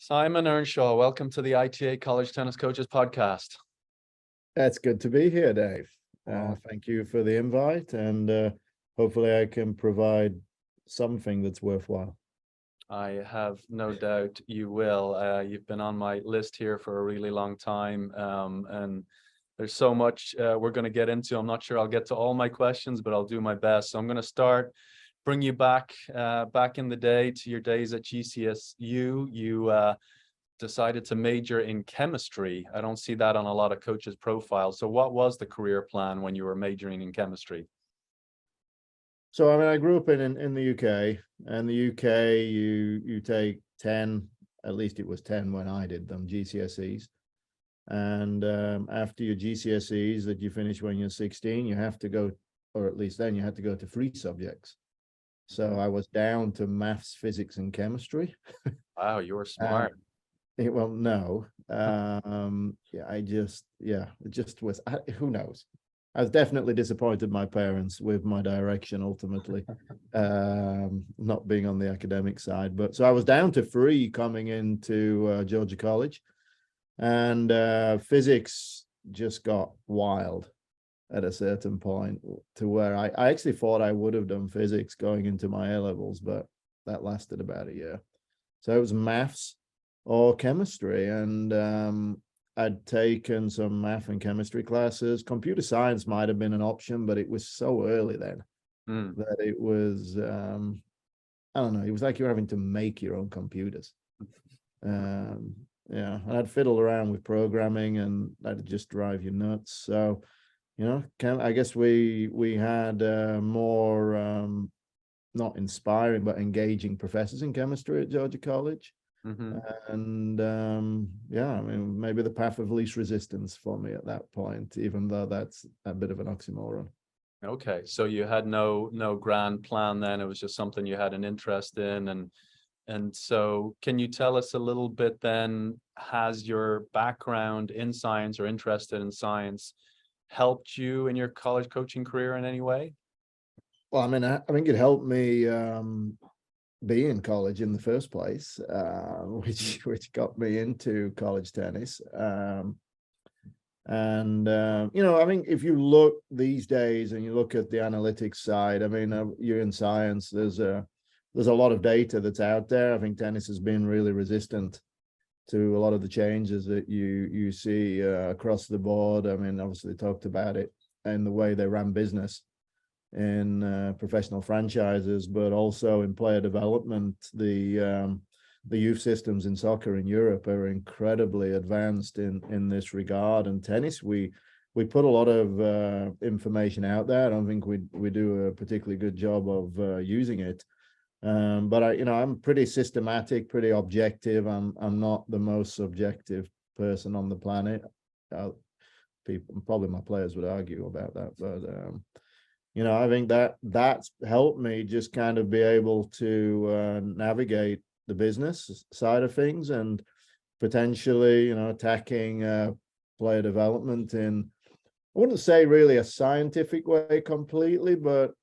Simon Earnshaw, welcome to the ITA College Tennis Coaches Podcast. That's good to be here, Dave. Well, Thank you for the invite, and hopefully I can provide something that's worthwhile. I have no doubt you will. You've been on my list here for a really long time, and there's so much we're going to get into. I'm not sure I'll get to all my questions, but I'll do my best. So I'm going to bring you back in the day to your days at GCSU. You decided to major in chemistry. I don't see that on a lot of coaches' profiles. So what was the career plan when you were majoring in chemistry? So I grew up in the UK, and the UK you take 10, at least it was 10 when I did them, GCSEs. And after your GCSEs that you finish when you're 16, you have to go, or at least then you had to go to 3 subjects. So I was down to maths, physics, and chemistry. Wow, you were smart. Well, no. It just was, who knows? I was definitely disappointed my parents with my direction ultimately, not being on the academic side. But so I was down to 3 coming into Georgia College, and physics just got wild at a certain point to where I actually thought I would have done physics going into my A-levels, but that lasted about a year. So it was maths or chemistry, and I'd taken some math and chemistry classes. Computer science might have been an option, but it was so early then that it was, I don't know, it was like you're having to make your own computers. And I'd fiddle around with programming, and that'd just drive you nuts. So, I guess we had more not inspiring, but engaging professors in chemistry at Georgia College. Mm-hmm. And maybe the path of least resistance for me at that point, even though that's a bit of an oxymoron. Okay, so you had no grand plan then. It was just something you had an interest in, and so can you tell us a little bit then, has your background in science or interested in science helped you in your college coaching career in any way? Well, I think it helped me be in college in the first place, which got me into college tennis. I think if you look these days and you look at the analytics side, you're in science, there's a lot of data that's out there. I think tennis has been really resistant to a lot of the changes that you see across the board. Obviously talked about it and the way they ran business in professional franchises, but also in player development. The youth systems in soccer in Europe are incredibly advanced in this regard. And tennis, we put a lot of information out there. I don't think we do a particularly good job of using it. But I'm pretty systematic, pretty objective. I'm not the most subjective person on the planet. Probably my players would argue about that, but I think that's helped me just kind of be able to navigate the business side of things, and potentially, attacking player development in, I wouldn't say really a scientific way completely, but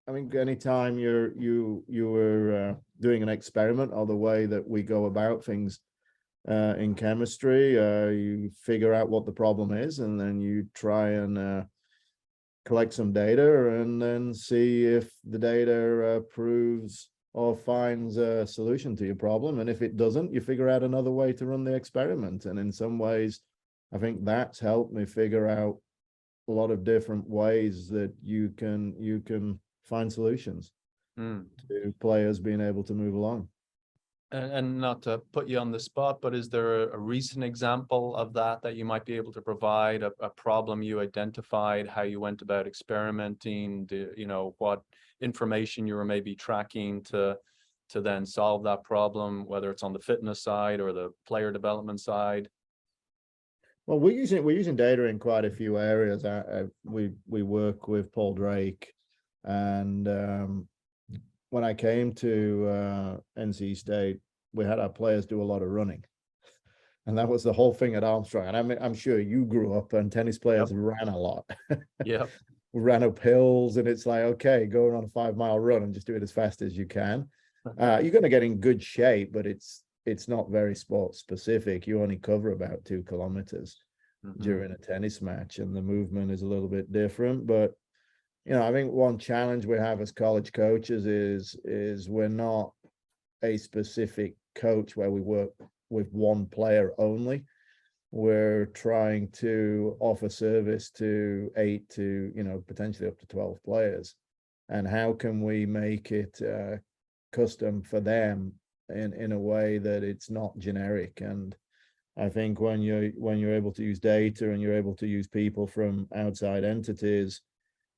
I think anytime you were doing an experiment, or the way that we go about things in chemistry, you figure out what the problem is, and then you try and collect some data, and then see if the data proves or finds a solution to your problem. And if it doesn't, you figure out another way to run the experiment. And in some ways, I think that's helped me figure out a lot of different ways that you can find solutions to players being able to move along. And not to put you on the spot, but is there a recent example of that you might be able to provide, a problem you identified, how you went about experimenting, what information you were maybe tracking to then solve that problem, whether it's on the fitness side or the player development side? Well, we're using data in quite a few areas. We work with Paul Drake, and when I came to NC State, we had our players do a lot of running, and that was the whole thing at Armstrong. And I'm sure you grew up and tennis players ran a lot. Yeah, we ran up hills, and it's like, okay, go on a 5-mile run and just do it as fast as you can. You're going to get in good shape, but it's it's not very sport specific. You only cover about 2 kilometers during a tennis match, and the movement is a little bit different. But I think one challenge we have as college coaches is we're not a specific coach where we work with one player only. We're trying to offer service to 8 to potentially up to 12 players, and how can we make it custom for them in a way that it's not generic. And I think when you're able to use data and you're able to use people from outside entities,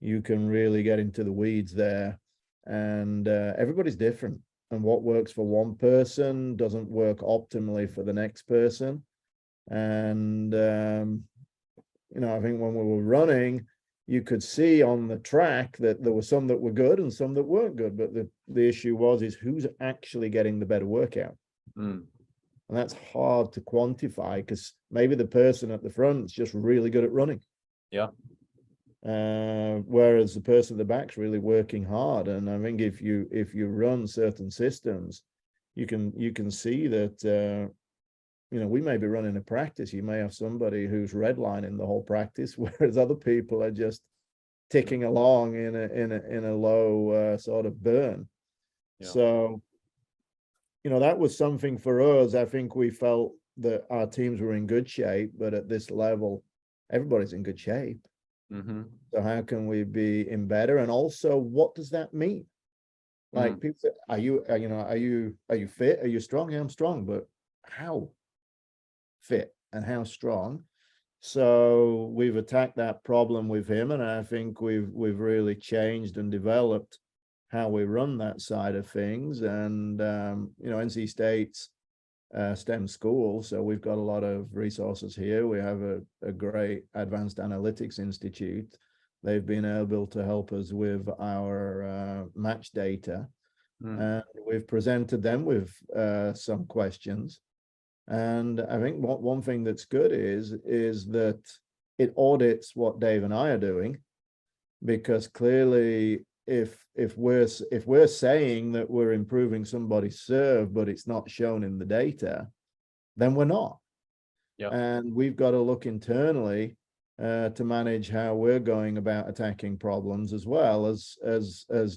you can really get into the weeds there. And everybody's different, and what works for one person doesn't work optimally for the next person. And I think when we were running, you could see on the track that there were some that were good and some that weren't good. But the issue is who's actually getting the better workout. And that's hard to quantify, because maybe the person at the front is just really good at running. Yeah. Whereas the person at the back's really working hard. And I think if you run certain systems, you can see that we may be running a practice. You may have somebody who's redlining the whole practice, whereas other people are just ticking along in a low sort of burn. Yeah. So, that was something for us. I think we felt that our teams were in good shape, but at this level, everybody's in good shape. So how can we be in better? And also, what does that mean? Like people say, are you fit? Are you strong? Yeah, I'm strong, but how fit and how strong? So we've attacked that problem with him, and I think we've really changed and developed how we run that side of things. And NC State's STEM school, so we've got a lot of resources here. We have a great advanced analytics institute. They've been able to help us with our match data, and we've presented them with some questions. And I think one thing that's good is that it audits what Dave and I are doing, because clearly if we're saying that we're improving somebody's serve, but it's not shown in the data, then we're not. Yeah. And we've got to look internally to manage how we're going about attacking problems, as well as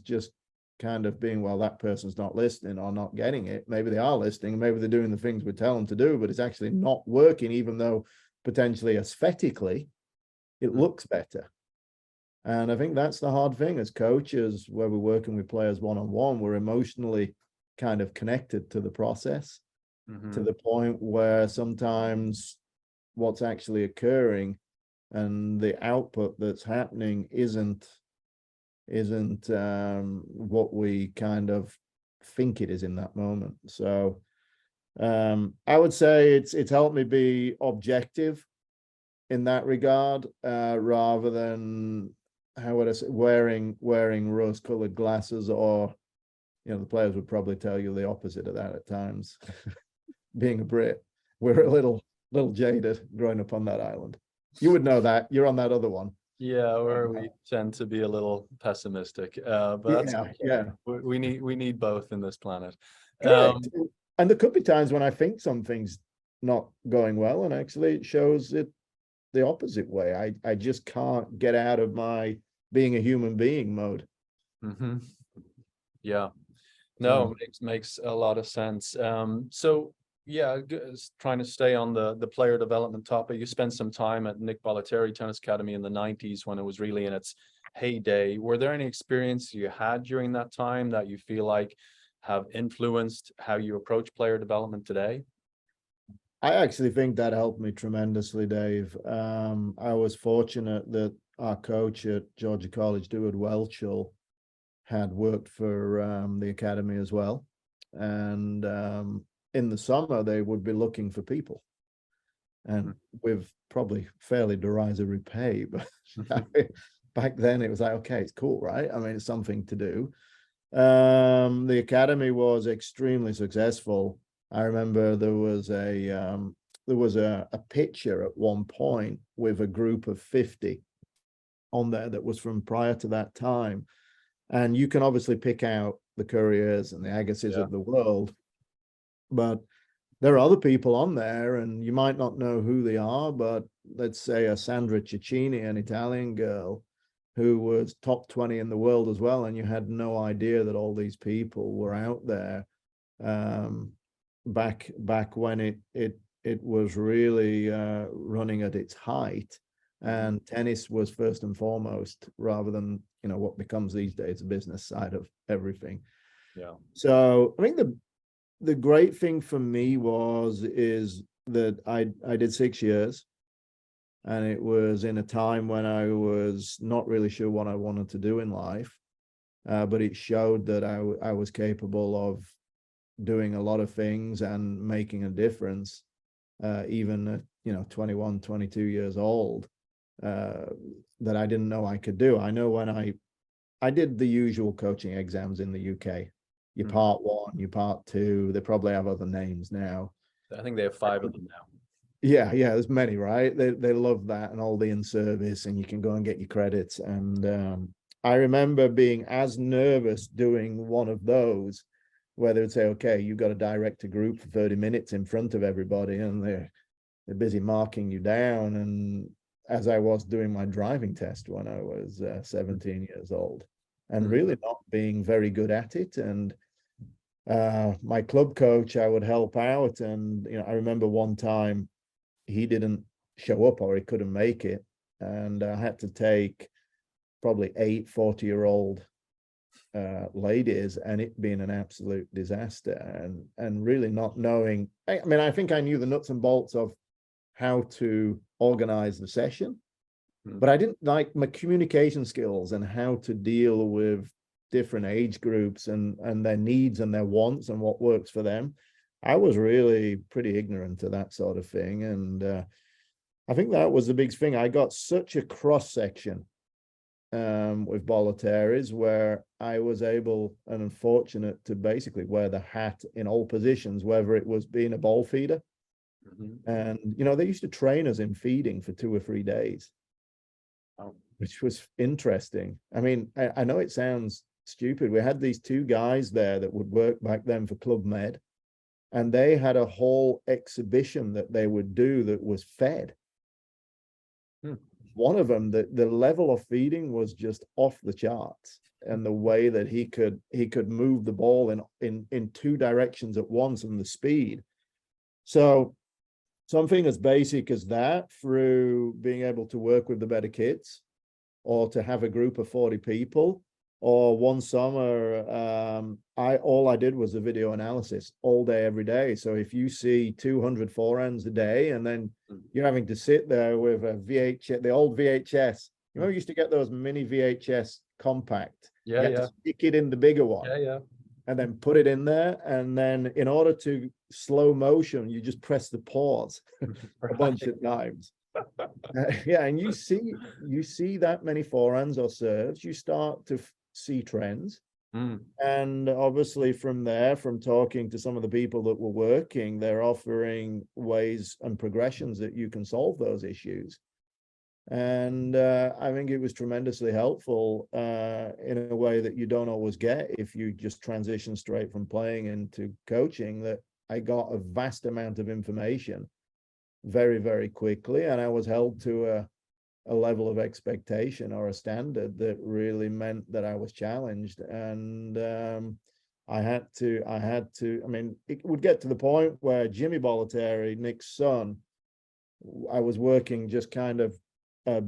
just kind of being, well, that person's not listening or not getting it. Maybe they are listening, maybe they're doing the things we tell them to do, but it's actually not working, even though potentially aesthetically it looks better. And I think that's the hard thing as coaches, where we're working with players one-on-one. We're emotionally kind of connected to the process, to the point where sometimes what's actually occurring and the output that's happening isn't what we kind of think it is in that moment. So I would say it's helped me be objective in that regard, rather than, how would I say, wearing rose-colored glasses, or the players would probably tell you the opposite of that at times. Being a Brit, we're a little jaded growing up on that island. You would know that. You're on that other one. Yeah, where we tend to be a little pessimistic, but that's okay. Yeah. We need both in this planet. And there could be times when I think something's not going well, and actually it shows it the opposite way. I just can't get out of my being a human being mode. Yeah, no, makes a lot of sense. So yeah, trying to stay on the player development topic, you spent some time at Nick Bollettieri Tennis Academy in the 90s when it was really in its heyday. Were there any experiences you had during that time that you feel like have influenced how you approach player development today? I actually think that helped me tremendously, Dave. I was fortunate that our coach at Georgia College, Stuart Welchel, had worked for the academy as well. And in the summer, they would be looking for people. And with probably fairly derisory pay, but back then it was like, okay, it's cool, right? I mean, it's something to do. The academy was extremely successful. I remember there was a picture at one point with a group of 50 on there that was from prior to that time. And you can obviously pick out the Couriers and the Agassiz of the world, but there are other people on there, and you might not know who they are, but let's say a Sandra Cecchini, an Italian girl who was top 20 in the world as well, and you had no idea that all these people were out there back when it was really running at its height, and tennis was first and foremost, rather than what becomes these days the business side of everything. Yeah. So I think the great thing for me is that I did 6 years, and it was in a time when I was not really sure what I wanted to do in life, but it showed that I was capable of doing a lot of things and making a difference, even at 21, 22 years old, that I didn't know I could do. I know when I did the usual coaching exams in the UK. Your part 1, your part 2, they probably have other names now. I think they have 5 of them now. Yeah, there's many, right? They love that, and all the in-service, and you can go and get your credits. And I remember being as nervous doing one of those, where they would say, okay, you've got to direct a group for 30 minutes in front of everybody, and they're busy marking you down. And as I was doing my driving test when I was 17 years old, and really not being very good at it. And my club coach, I would help out. And, I remember one time he didn't show up, or he couldn't make it. And I had to take probably 8 40-year-old ladies, and it being an absolute disaster, and really not knowing. I mean, I think I knew the nuts and bolts of how to organize the session, but I didn't like my communication skills and how to deal with different age groups and their needs and their wants and what works for them. I was really pretty ignorant to that sort of thing. And I think that was the big thing. I got such a cross section with Bollettieri's, where I was able and unfortunate to basically wear the hat in all positions, whether it was being a ball feeder. And, they used to train us in feeding for 2 or 3 days, which was interesting. I mean, I know it sounds stupid. We had these 2 guys there that would work back then for Club Med, and they had a whole exhibition that they would do that was fed. One of them, the level of feeding was just off the charts, and the way that he could move the ball in 2 directions at once, and the speed. So something as basic as that, through being able to work with the better kids, or to have a group of 40 people. Or one summer, all I did was a video analysis all day, every day. So if you see 200 forehands a day, and then you're having to sit there with a VHS, the old VHS, you used to get those mini VHS compact. Yeah, you had to stick it in the bigger one. Yeah. And then put it in there. And then in order to slow motion, you just press the pause a bunch of times. And you see that many forehands or serves, you start to see trends. And obviously from there, from talking to some of the people that were working, they're offering ways and progressions that you can solve those issues. And I think it was tremendously helpful in a way that you don't always get if you just transition straight from playing into coaching. That I got a vast amount of information very, very quickly, and I was held to a level of expectation or a standard that really meant that I was challenged. And I had to, I mean, it would get to the point where Jimmy Bollettieri, Nick's son, I was working just kind of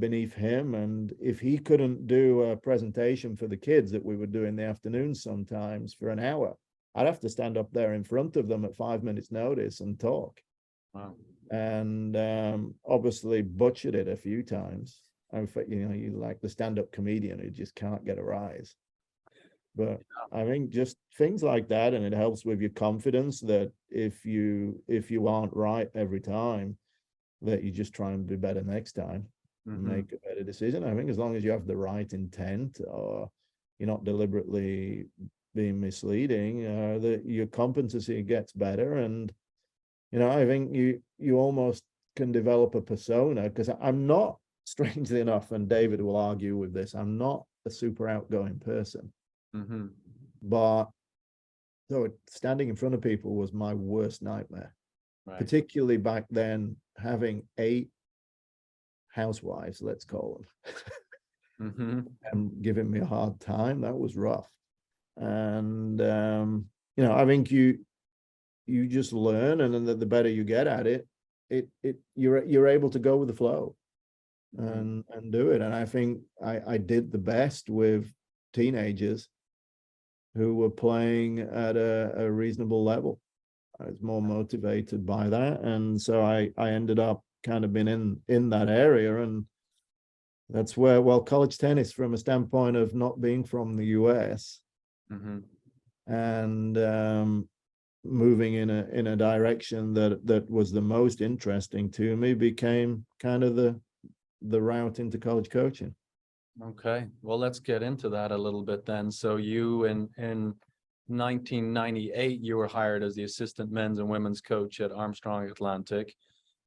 beneath him. And if he couldn't do a presentation for the kids that we would do in the afternoons sometimes for an hour, I'd have to stand up there in front of them at 5 minutes notice and talk. Wow. And obviously butchered it a few times. You like the stand-up comedian who just can't get a rise. But I think just things like that, and it helps with your confidence that if you aren't right every time, that you just try and be better next time and make a better decision. I think as long as you have the right intent, or you're not deliberately being misleading, that your competency gets better. And I think you almost can develop a persona, because I'm not, strangely enough, and David will argue with this, I'm not a super outgoing person. But so standing in front of people was my worst nightmare. Right. particularly back then, having 8 housewives, let's call them, Mm-hmm. and giving me a hard time. That was rough. And I think you just learn, and then the better you get at it, you're able to go with the flow Mm-hmm. and do it. And I think I did the best with teenagers who were playing at a reasonable level. I was more motivated by that, and so I ended up kind of being in that area. And that's where, well, college tennis, from a standpoint of not being from the US Mm-hmm. and moving in a direction that was the most interesting to me, became kind of the route into college coaching. Okay, well, let's get into that a little bit then. So you in 1998, you were hired as the assistant men's and women's coach at Armstrong Atlantic.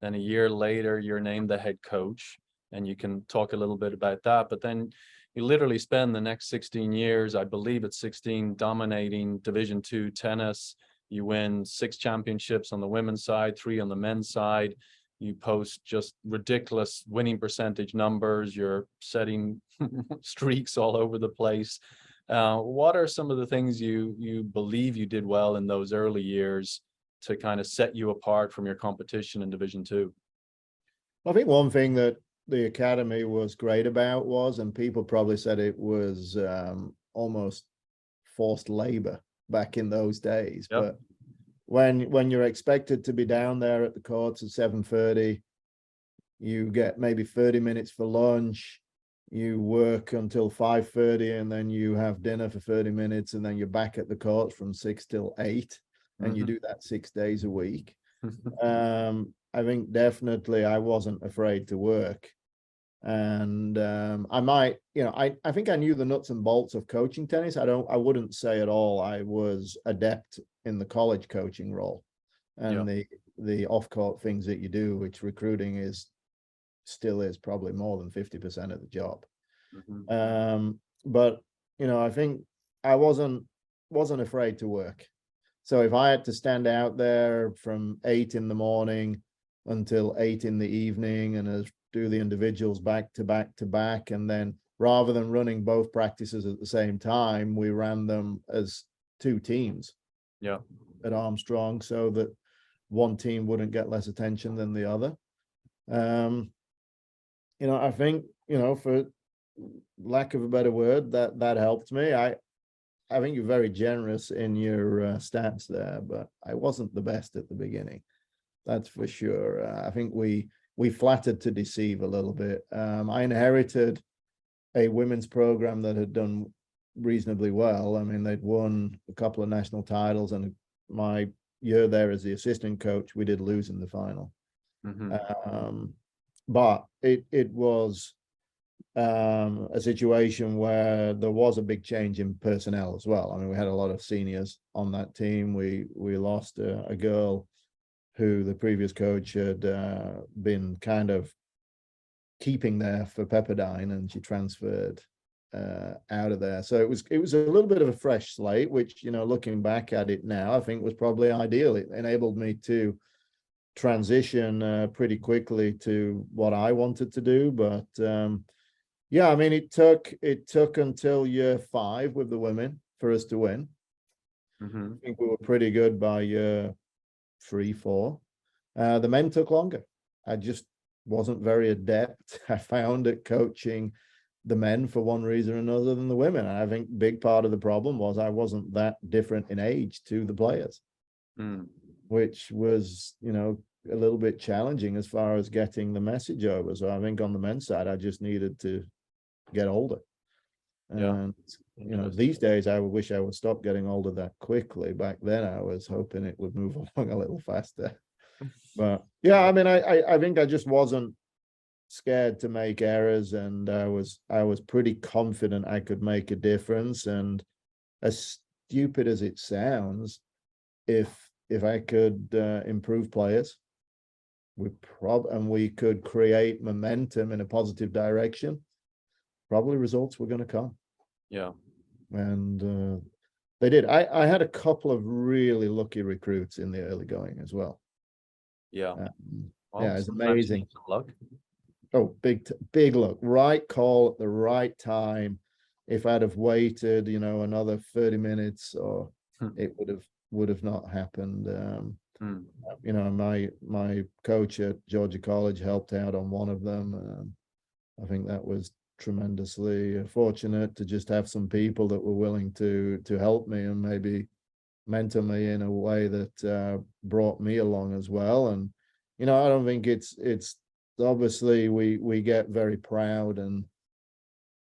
Then a year later, you're named the head coach, and you can talk a little bit about that. But then you literally spend the next 16 years, I believe it's 16, dominating Division II tennis. You win 6 championships on the women's side, 3 on the men's side. You post just ridiculous winning percentage numbers. You're setting streaks all over the place. What are some of the things you believe you did well in those early years to kind of set you apart from your competition in Division II? I think one thing that the academy was great about was, and people probably said it was almost forced labor back in those days, Yep. but when you're expected to be down there at the courts at 7:30, you get maybe 30 minutes for lunch, you work until 5:30, and then you have dinner for 30 minutes, and then you're back at the courts from 6 till 8, and you Mhm. do that 6 days a week. I think definitely I wasn't afraid to work. And I might, I think I knew the nuts and bolts of coaching tennis. I wouldn't say at all I was adept in the college coaching role Yeah. and the off-court things that you do, which recruiting still is probably more than 50% of the job. Mhm. But I think I wasn't afraid to work. So if I had to stand out there from 8 in the morning until 8 in the evening and do the individuals back to back to back, and then rather than running both practices at the same time, we ran them as 2 teams Yeah. at Armstrong so that one team wouldn't get less attention than the other. I think, for lack of a better word, that helped me. I think you're very generous in your stats there, but I wasn't the best at the beginning. That's for sure. I think we flattered to deceive a little bit. I inherited a women's program that had done reasonably well. I mean, they'd won a couple of national titles, and my year there as the assistant coach, we did lose in the final. Mhm. But it was a situation where there was a big change in personnel as well. I mean, we had a lot of seniors on that team. We lost a girl who the previous coach had been kind of keeping there for Pepperdine, and she transferred out of there. So it was a little bit of a fresh slate, which, looking back at it now, I think was probably ideal. It enabled me to transition pretty quickly to what I wanted to do. But yeah, I mean, it took until year 5 with the women for us to win. Mhm. I think we were pretty good by year 3, 4. The men took longer. I just wasn't very adept, I found, at coaching the men for one reason or another than the women. And I think big part of the problem was I wasn't that different in age to the players, Mm. which was, a little bit challenging as far as getting the message over. So I think on the men's side, I just needed to get older. Yeah. And Interesting. these days I wish I would stop getting older that quickly. Back then I was hoping it would move along a little faster. But yeah, I mean, I think I just wasn't scared to make errors, and I was pretty confident I could make a difference. And as stupid as it sounds, if I could improve players, we could create momentum in a positive direction, probably results were going to come. Yeah. And they did. I had a couple of really lucky recruits in the early going as well. Yeah. Well, Yeah, it's sometimes you amazing. need some luck. Oh, big look, right call at the right time. If I'd have waited, another 30 minutes, or Hmm. it would have not happened. Hmm. My coach at Georgia College helped out on one of them. I think that was tremendously fortunate to just have some people that were willing to help me and maybe mentor me in a way that brought me along as well. And I don't think it's obviously we get very proud and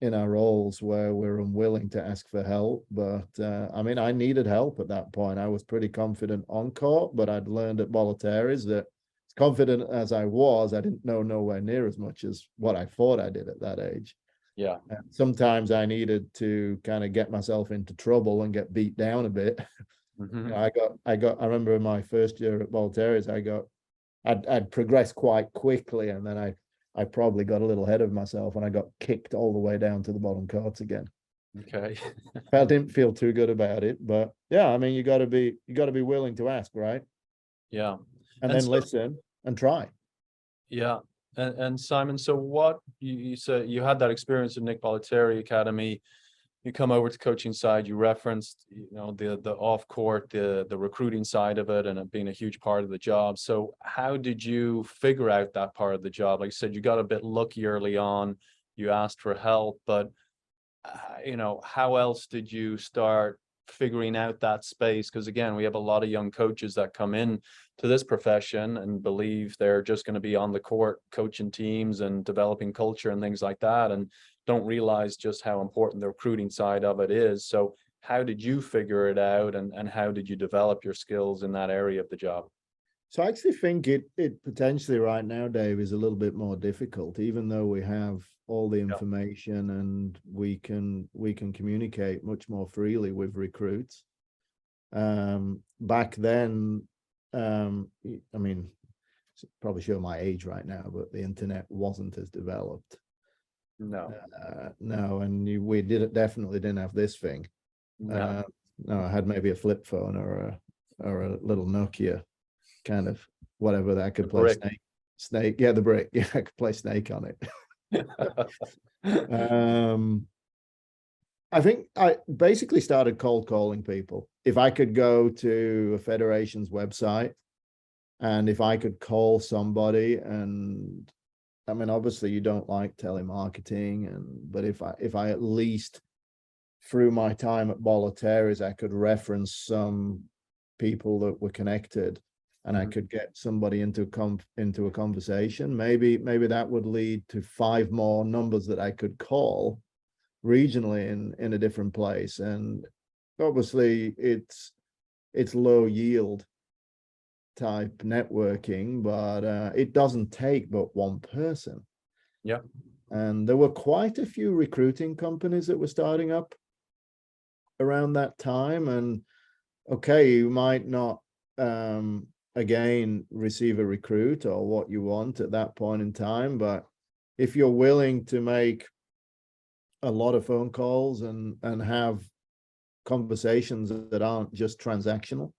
in our roles where we're unwilling to ask for help. But I mean, I needed help at that point. I was pretty confident on court, but I'd learned at Bollettieri's that as confident as I was, I didn't know nowhere near as much as what I thought I did at that age. Yeah. And sometimes I needed to kind of get myself into trouble and get beat down a bit. Mhm. I remember in my first year at Bollettieri's, I'd progressed quite quickly, and then I probably got a little ahead of myself, and I got kicked all the way down to the bottom courts again. Okay. I didn't feel too good about it, but yeah, I mean, you got to be willing to ask, right? Yeah. And And then so, listen and try. yeah. And Simon, so what you said you had that experience at Nick Bollettieri Academy. You come over to coaching side, you referenced, the off court, the recruiting side of it, and it being a huge part of the job. So how did you figure out that part of the job? Like you said, you got a bit lucky early on, you asked for help, but how else did you start figuring out that space? Because again, we have a lot of young coaches that come in to this profession and believe they're just going to be on the court coaching teams and developing culture and things like that, and don't realize just how important the recruiting side of it is. So how did you figure it out, and how did you develop your skills in that area of the job? So I actually think it potentially right now, Dave, is a little bit more difficult, even though we have all the Yeah. information and we can communicate much more freely with recruits. Back then, I mean, probably show my age right now, but the internet wasn't as developed. No. No, and we definitely didn't have this thing. No. Uh, no, I had maybe a flip phone or a little Nokia kind of whatever that I The could play brick. snake. Yeah, the brick. Yeah, I could play Snake on it. um, I think I basically started cold calling people. If I could go to a federation's website and if I could call somebody, and I mean, obviously you don't like telemarketing, but if I at least through my time at Bollettieri's, I could reference some people that were connected, and I Mhm. could get somebody into a conversation. Maybe that would lead to 5 more numbers that I could call regionally in a different place. And obviously, it's low yield type networking, but it doesn't take but one person. Yeah. And there were quite a few recruiting companies that were starting up around that time. And okay, you might not again receive a recruit or what you want at that point in time, but if you're willing to make a lot of phone calls and have conversations that aren't just transactional,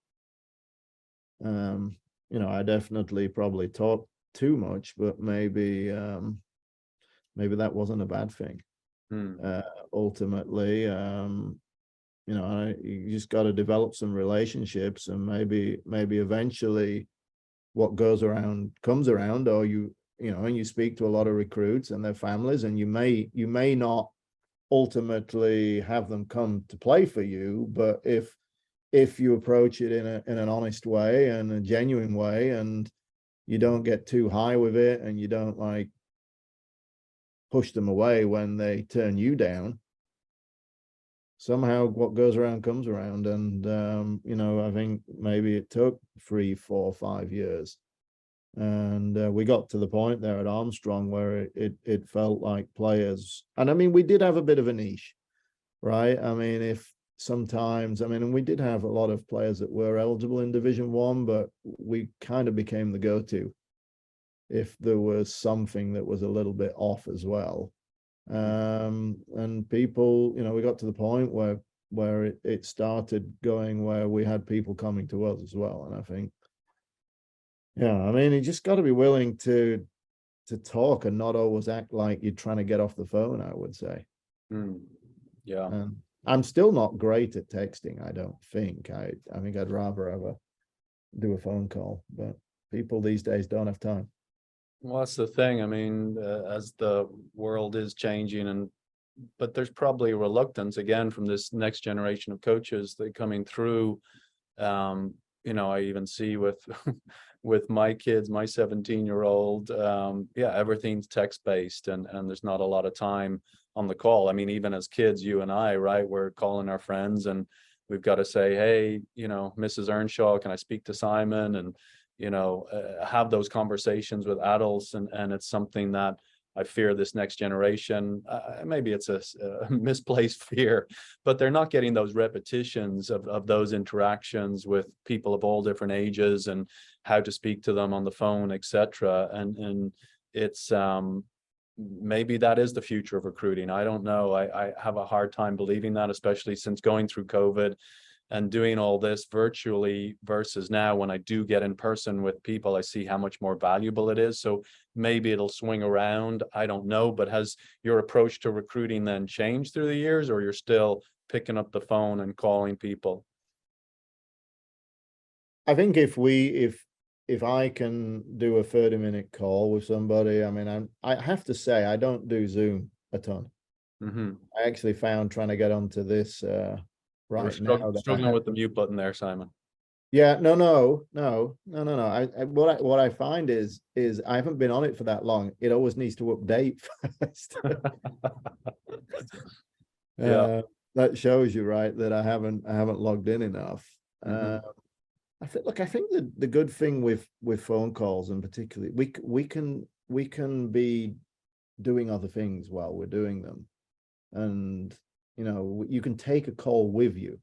um, I definitely probably talk too much, but maybe that wasn't a bad thing. Hmm. Uh, ultimately, you just got to develop some relationships, and maybe eventually what goes around comes around, or and you speak to a lot of recruits and their families, and you may not ultimately have them come to play for you, but if you approach it in an honest way and a genuine way, and you don't get too high with it, and you don't like push them away when they turn you down, somehow what goes around comes around. And I think maybe it took 3, 4, 5 years, and we got to the point there at Armstrong where it felt like players, and I mean, we did have a bit of a niche, right? I mean, if sometimes, I mean, and we did have a lot of players that were eligible in Division 1, but we kind of became the go-to if there was something that was a little bit off as well. And people, we got to the point where it started going where we had people coming to us as well. And I think Yeah, I mean, you just got to be willing to talk and not always act like you're trying to get off the phone, I would say. Mm, yeah. And I'm still not great at texting, I don't think. I think I'd rather have do a phone call, but people these days don't have time. Well, that's the thing. I mean, as the world is changing, but there's probably reluctance again from this next generation of coaches that coming through. Um, I even see with with my kids, my 17-year-old, yeah, everything's text-based, and there's not a lot of time on the call. I mean, even as kids, you and I, right, we're calling our friends and we've got to say, hey, Mrs. Earnshaw, can I speak to Simon? And have those conversations with adults, and it's something that I fear this next generation. Maybe it's a misplaced fear, but they're not getting those repetitions of those interactions with people of all different ages and how to speak to them on the phone, etc. And it's maybe that is the future of recruiting. I don't know. I have a hard time believing that, especially since going through COVID and doing all this virtually versus now when I do get in person with people, I see how much more valuable it is. So maybe it'll swing around. I don't know. But has your approach to recruiting then changed through the years, or you're still picking up the phone and calling people? I think if I can do a 30-minute call with somebody, I mean, I have to say I don't do Zoom a ton. Mm-hmm. I actually found trying to get onto this You were right now that I struggling have. with the mute button there, Simon. Yeah, no. What I find is I haven't been on it for that long. It always needs to update first. Yeah. That shows you, right, that I haven't logged in enough. Mm-hmm. I think the good thing with phone calls, and particularly we can be doing other things while we're doing them, and you can take a call with you.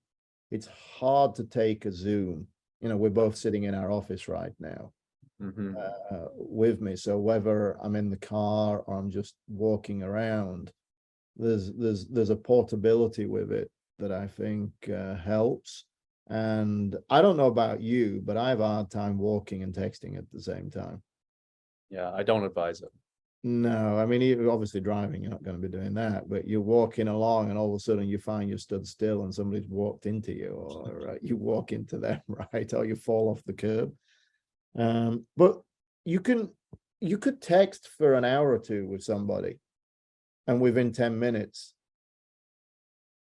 It's hard to take a Zoom. We're both sitting in our office right now Mm-hmm. with me. So whether I'm in the car or I'm just walking around, there's a portability with it that I think helps. And I don't know about you, but I have a hard time walking and texting at the same time. Yeah, I don't advise it. No, I mean, you're obviously driving, you're not going to be doing that, but you're walking along and all of a sudden you find you stood still and somebody's walked into you, or you walk into them, right? Or you fall off the curb. But you can, you could text for an hour or two with somebody and within 10 minutes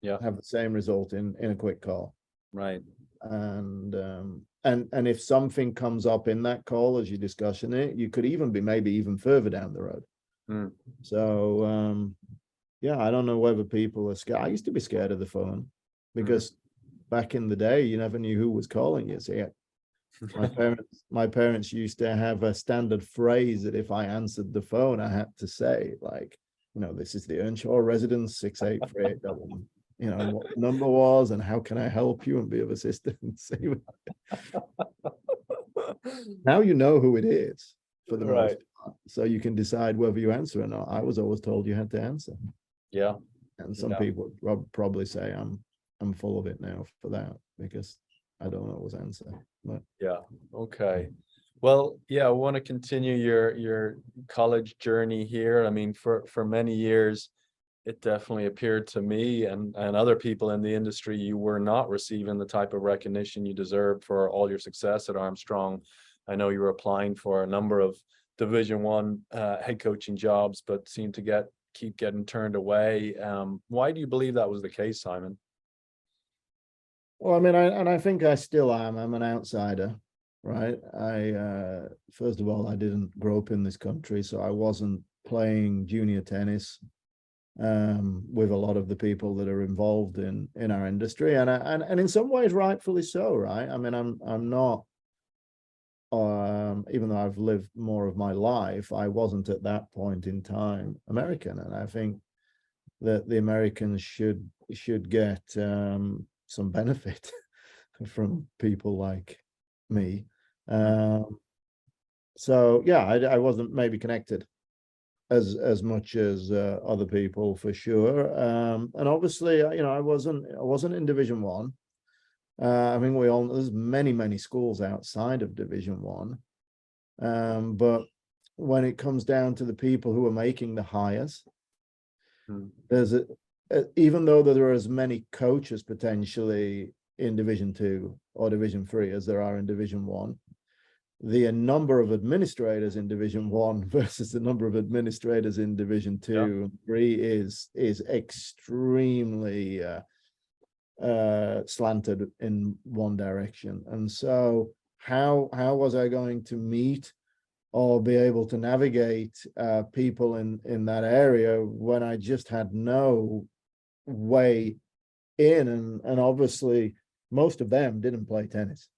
Yeah, have the same result in a quick call. right. And if something comes up in that call as you're discussing it, you could even be maybe even further down the road. Mm. So yeah, I don't know whether people are scared. I used to be scared of the phone because back in the day, you never knew who was calling you. So yeah, my parents used to have a standard phrase that if I answered the phone, I had to say, like, this is the Earnshaw residence 68381. And what the number was and how can I help you and be of assistance. Now you know who it is for the most Right. part, so you can decide whether you answer or not. I was always told you had to answer, Yeah. and some Yeah. people probably say I'm full of it now for that because I don't always answer. But Yeah. Okay. Well, yeah, I want to continue your college journey here. I mean, for many years, it definitely appeared to me and other people in the industry you were not receiving the type of recognition you deserved for all your success at Armstrong. I know you were applying for a number of Division 1 head coaching jobs, but seemed to keep getting turned away. Why do you believe that was the case, Simon? well, I mean, I think I still am. I'm an outsider, right? First of all, I didn't grow up in this country, so I wasn't playing junior tennis with a lot of the people that are involved in our industry, and in some ways rightfully so, right? I mean, I'm not even though I've lived more of my life, I wasn't at that point in time American, and I think that the Americans should get some benefit from people like me. So yeah, I wasn't maybe connected as much as other people for sure. And obviously, I wasn't in Division 1. I mean, there's many schools outside of Division 1. But when it comes down to the people who are making the hires, there's even though there are as many coaches potentially in Division 2 or Division 3 as there are in Division 1, the number of administrators in Division 1 versus the number of administrators in Division 2 and 3 is extremely slanted in one direction. And so how was I going to meet or be able to navigate people in that area when I just had no way in? And obviously most of them didn't play tennis.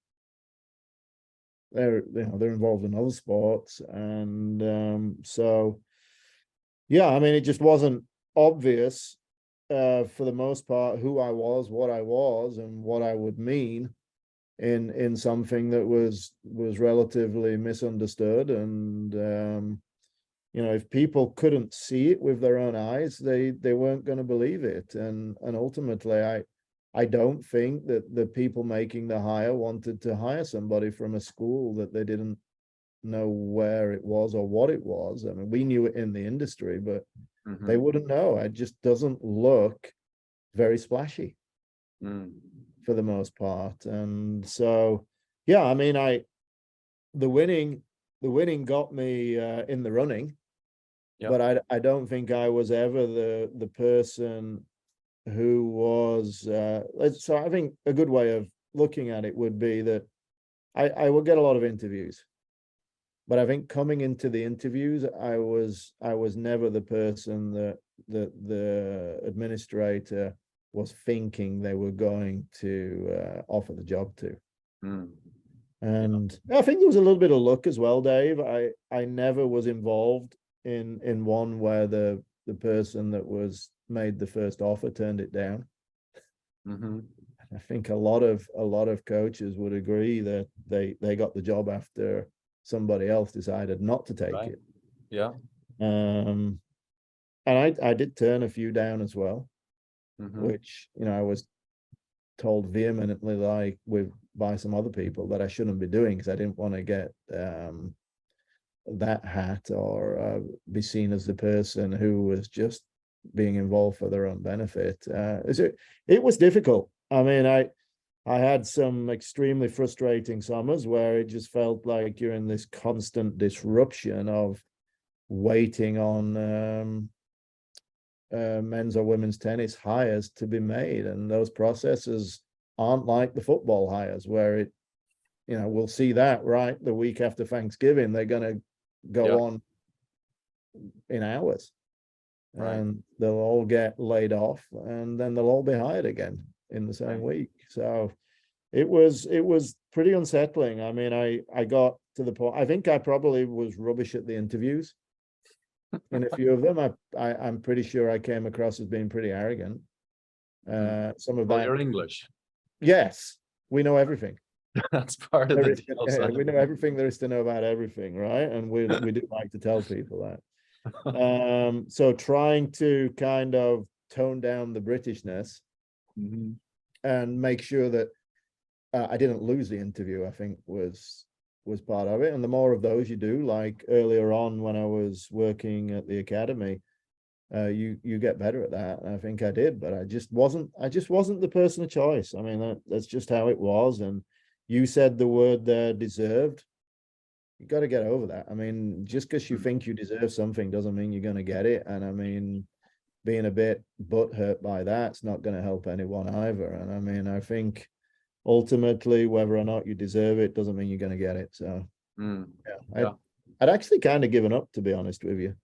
They're involved in other sports, and so yeah, I mean, it just wasn't obvious for the most part who I was, what I was, and what I would mean in something that was relatively misunderstood. And if people couldn't see it with their own eyes, they weren't going to believe it. And ultimately, I don't think that the people making the hire wanted to hire somebody from a school that they didn't know where it was or what it was. I mean, we knew it in the industry, but they wouldn't know. It just doesn't look very splashy for the most part. And so, yeah, I mean, the winning got me in the running, but I don't think I was ever the person who was so I think a good way of looking at it would be that I would get a lot of interviews, but I think coming into the interviews, I was never the person that the administrator was thinking they were going to offer the job to. And I think there was a little bit of luck as well, Dave. I never was involved in one where the person that was made the first offer turned it down. I think a lot of coaches would agree that they got the job after somebody else decided not to take it. And I did turn a few down as well, which I was told vehemently by some other people that I shouldn't be doing, because I didn't want to get that hat or be seen as the person who was just being involved for their own benefit. It was difficult. I mean, I had some extremely frustrating summers where it just felt like you're in this constant disruption of waiting on men's or women's tennis hires to be made. And those processes aren't like the football hires where we'll see that right the week after Thanksgiving, they're going to go on in hours. And they'll all get laid off, and then they'll all be hired again in the same week. So it was pretty unsettling. I mean, I got to the point, I think I probably was rubbish at the interviews. In a few of them, I'm pretty sure I came across as being pretty arrogant. Some of that. You're English. Yes, we know everything. That's part of the deal. We know everything there is to know about everything, right? And we do like to tell people that. So trying to kind of tone down the Britishness and make sure that I didn't lose the interview, I think was part of it. And the more of those you do, like earlier on when I was working at the academy, you get better at that. And I think I did, but I just wasn't the person of choice. I mean, that's just how it was. And you said the word there, deserved. You got to get over that. I mean, just because you think you deserve something doesn't mean you're going to get it. And I mean, being a bit butthurt by that's not going to help anyone either. And I mean, I think ultimately, whether or not you deserve it doesn't mean you're going to get it. So I'd actually kind of given up, to be honest with you,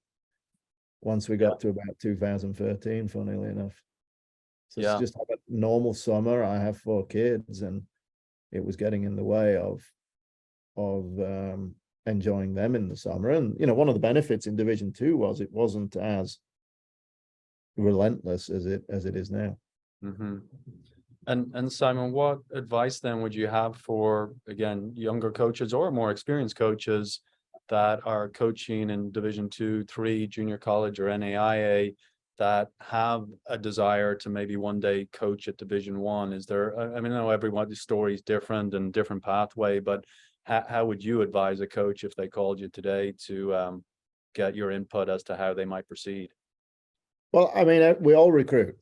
once we got to about 2013, funnily enough. So it's just a normal summer. I have 4 kids, and it was getting in the way of enjoying them in the summer. And one of the benefits in Division 2 was it wasn't as relentless as it is now. And Simon, what advice then would you have for, again, younger coaches or more experienced coaches that are coaching in Division 2, 3, junior college or NAIA that have a desire to maybe one day coach at Division 1? Is there, I mean, I know everyone's story is different and different pathway, but how would you advise a coach if they called you today to get your input as to how they might proceed? Well, I mean, we all recruit.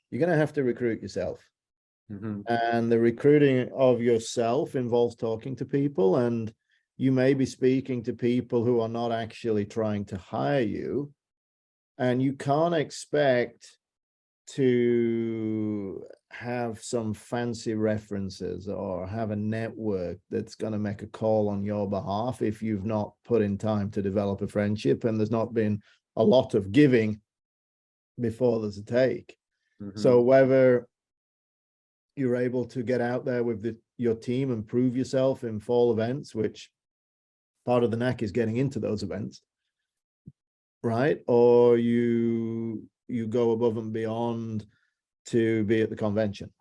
You're going to have to recruit yourself. Mm-hmm. And the recruiting of yourself involves talking to people, and you may be speaking to people who are not actually trying to hire you. And you can't expect to have some fancy references or have a network that's going to make a call on your behalf if you've not put in time to develop a friendship and there's not been a lot of giving before there's a take. Mm-hmm. So whether you're able to get out there with your team and prove yourself in fall events, which part of the knack is getting into those events, right? Or you go above and beyond to be at the convention,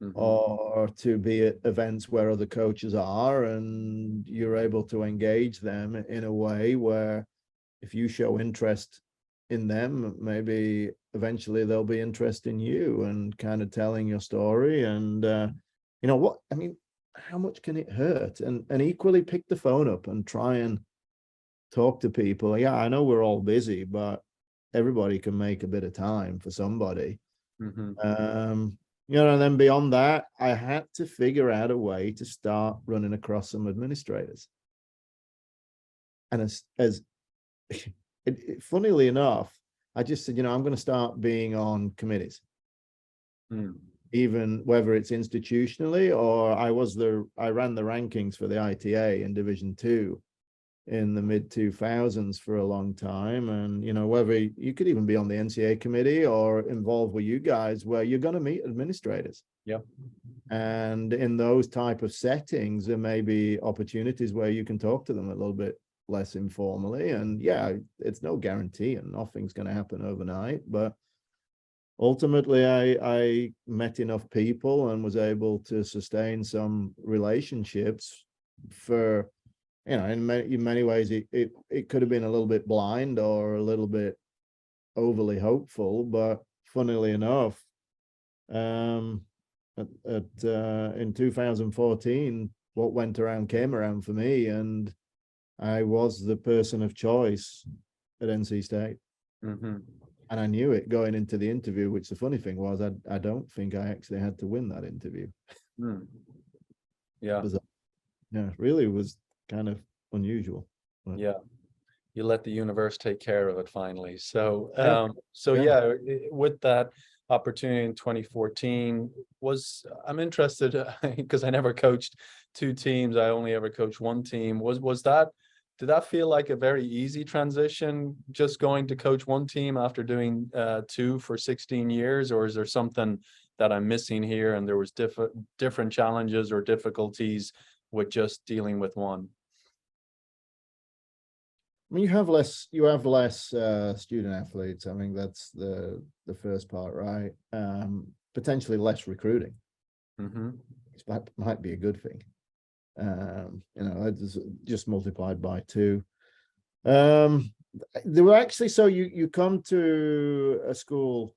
Mm-hmm. or to be at events where other coaches are, and you're able to engage them in a way where if you show interest in them, maybe eventually they'll be interested in you, and kind of telling your story. And you know what I mean, how much can it hurt? And equally pick the phone up and try and talk to people. Yeah, I know we're all busy, but everybody can make a bit of time for somebody. Mm-hmm. You know, and then beyond that, I had to figure out a way to start running across some administrators. And as funnily enough, I just said, you know, I'm going to start being on committees, even whether it's institutionally, or I ran the rankings for the ITA in Division 2 in the mid 2000s for a long time. And, you know, whether you could even be on the NCA committee or involved with you guys, where you're going to meet administrators. Yep. And in those type of settings, there may be opportunities where you can talk to them a little bit less informally. And yeah, it's no guarantee and nothing's going to happen overnight, but ultimately I met enough people and was able to sustain some relationships for, you know, in many ways, it could have been a little bit blind or a little bit overly hopeful, but funnily enough, in 2014, what went around came around for me, and I was the person of choice at NC State. Mm-hmm. And I knew it going into the interview, which the funny thing was, I don't think I actually had to win that interview. Yeah. Yeah, really was kind of unusual. But Yeah. You let the universe take care of it finally. So, yeah, yeah, with that opportunity in 2014, I'm interested because I never coached two teams. I only ever coached one team. Did that feel like a very easy transition, just going to coach one team after doing two for 16 years? Or is there something that I'm missing here and there was different challenges or difficulties with just dealing with one? I mean, you have less student athletes. I mean, that's the first part, right? Potentially less recruiting. Mm-hmm. That might be a good thing. You know, it's just multiplied by 2. There were actually, so you come to a school,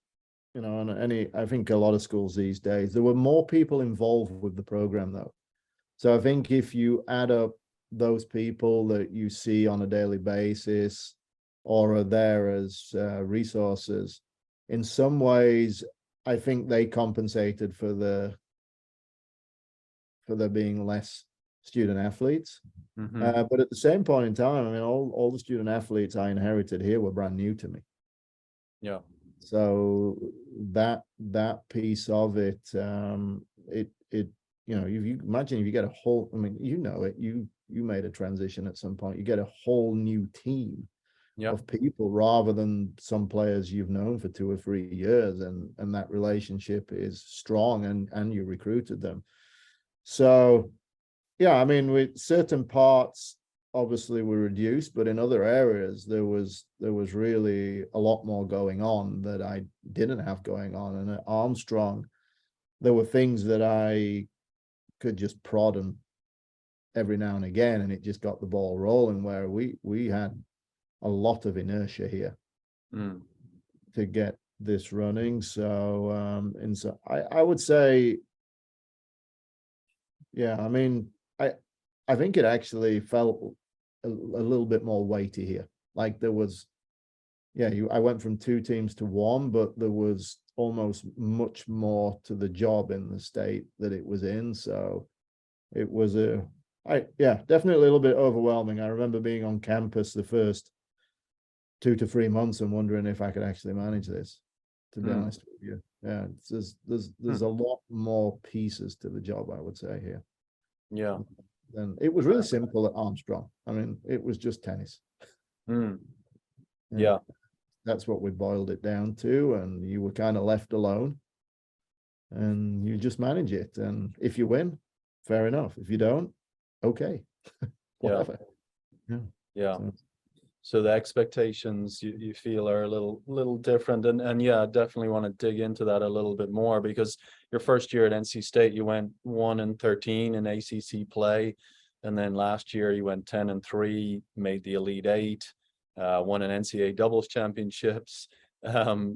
you know, and I think a lot of schools these days, there were more people involved with the program though. So I think if you add up those people that you see on a daily basis or are there as resources, in some ways, I think they compensated for there being less student athletes. Mm-hmm. But at the same point in time, I mean, all the student athletes I inherited here were brand new to me. Yeah. So that piece of it, you know, you imagine if you get a whole, I mean, you know it, you made a transition at some point, you get a whole new team of people rather than some players you've known for 2 or 3 years, and that relationship is strong, and you recruited them. So yeah, I mean, with certain parts obviously were reduced, but in other areas there was really a lot more going on that I didn't have going on. And at Armstrong, there were things that I could just prod them every now and again, and it just got the ball rolling, where we had a lot of inertia here to get this running. So and so I would say, yeah, I mean, I think it actually felt a little bit more weighty here. Like there was, yeah, I went from 2 teams to 1, but there was almost much more to the job in the state that it was in. So it was definitely a little bit overwhelming. I remember being on campus the first 2 to 3 months and wondering if I could actually manage this, to be honest with you. Yeah, there's a lot more pieces to the job, I would say, here. Yeah. And it was really simple at Armstrong. I mean, it was just tennis. Yeah. That's what we boiled it down to, and you were kind of left alone and you just manage it. And if you win, fair enough. If you don't, okay. Whatever. Yeah. So, So the expectations you feel are a little different, and yeah, definitely want to dig into that a little bit more, because your first year at NC State you went 1-13 in ACC play, and then last year you went 10-3, made the Elite Eight, won an NCAA doubles championships.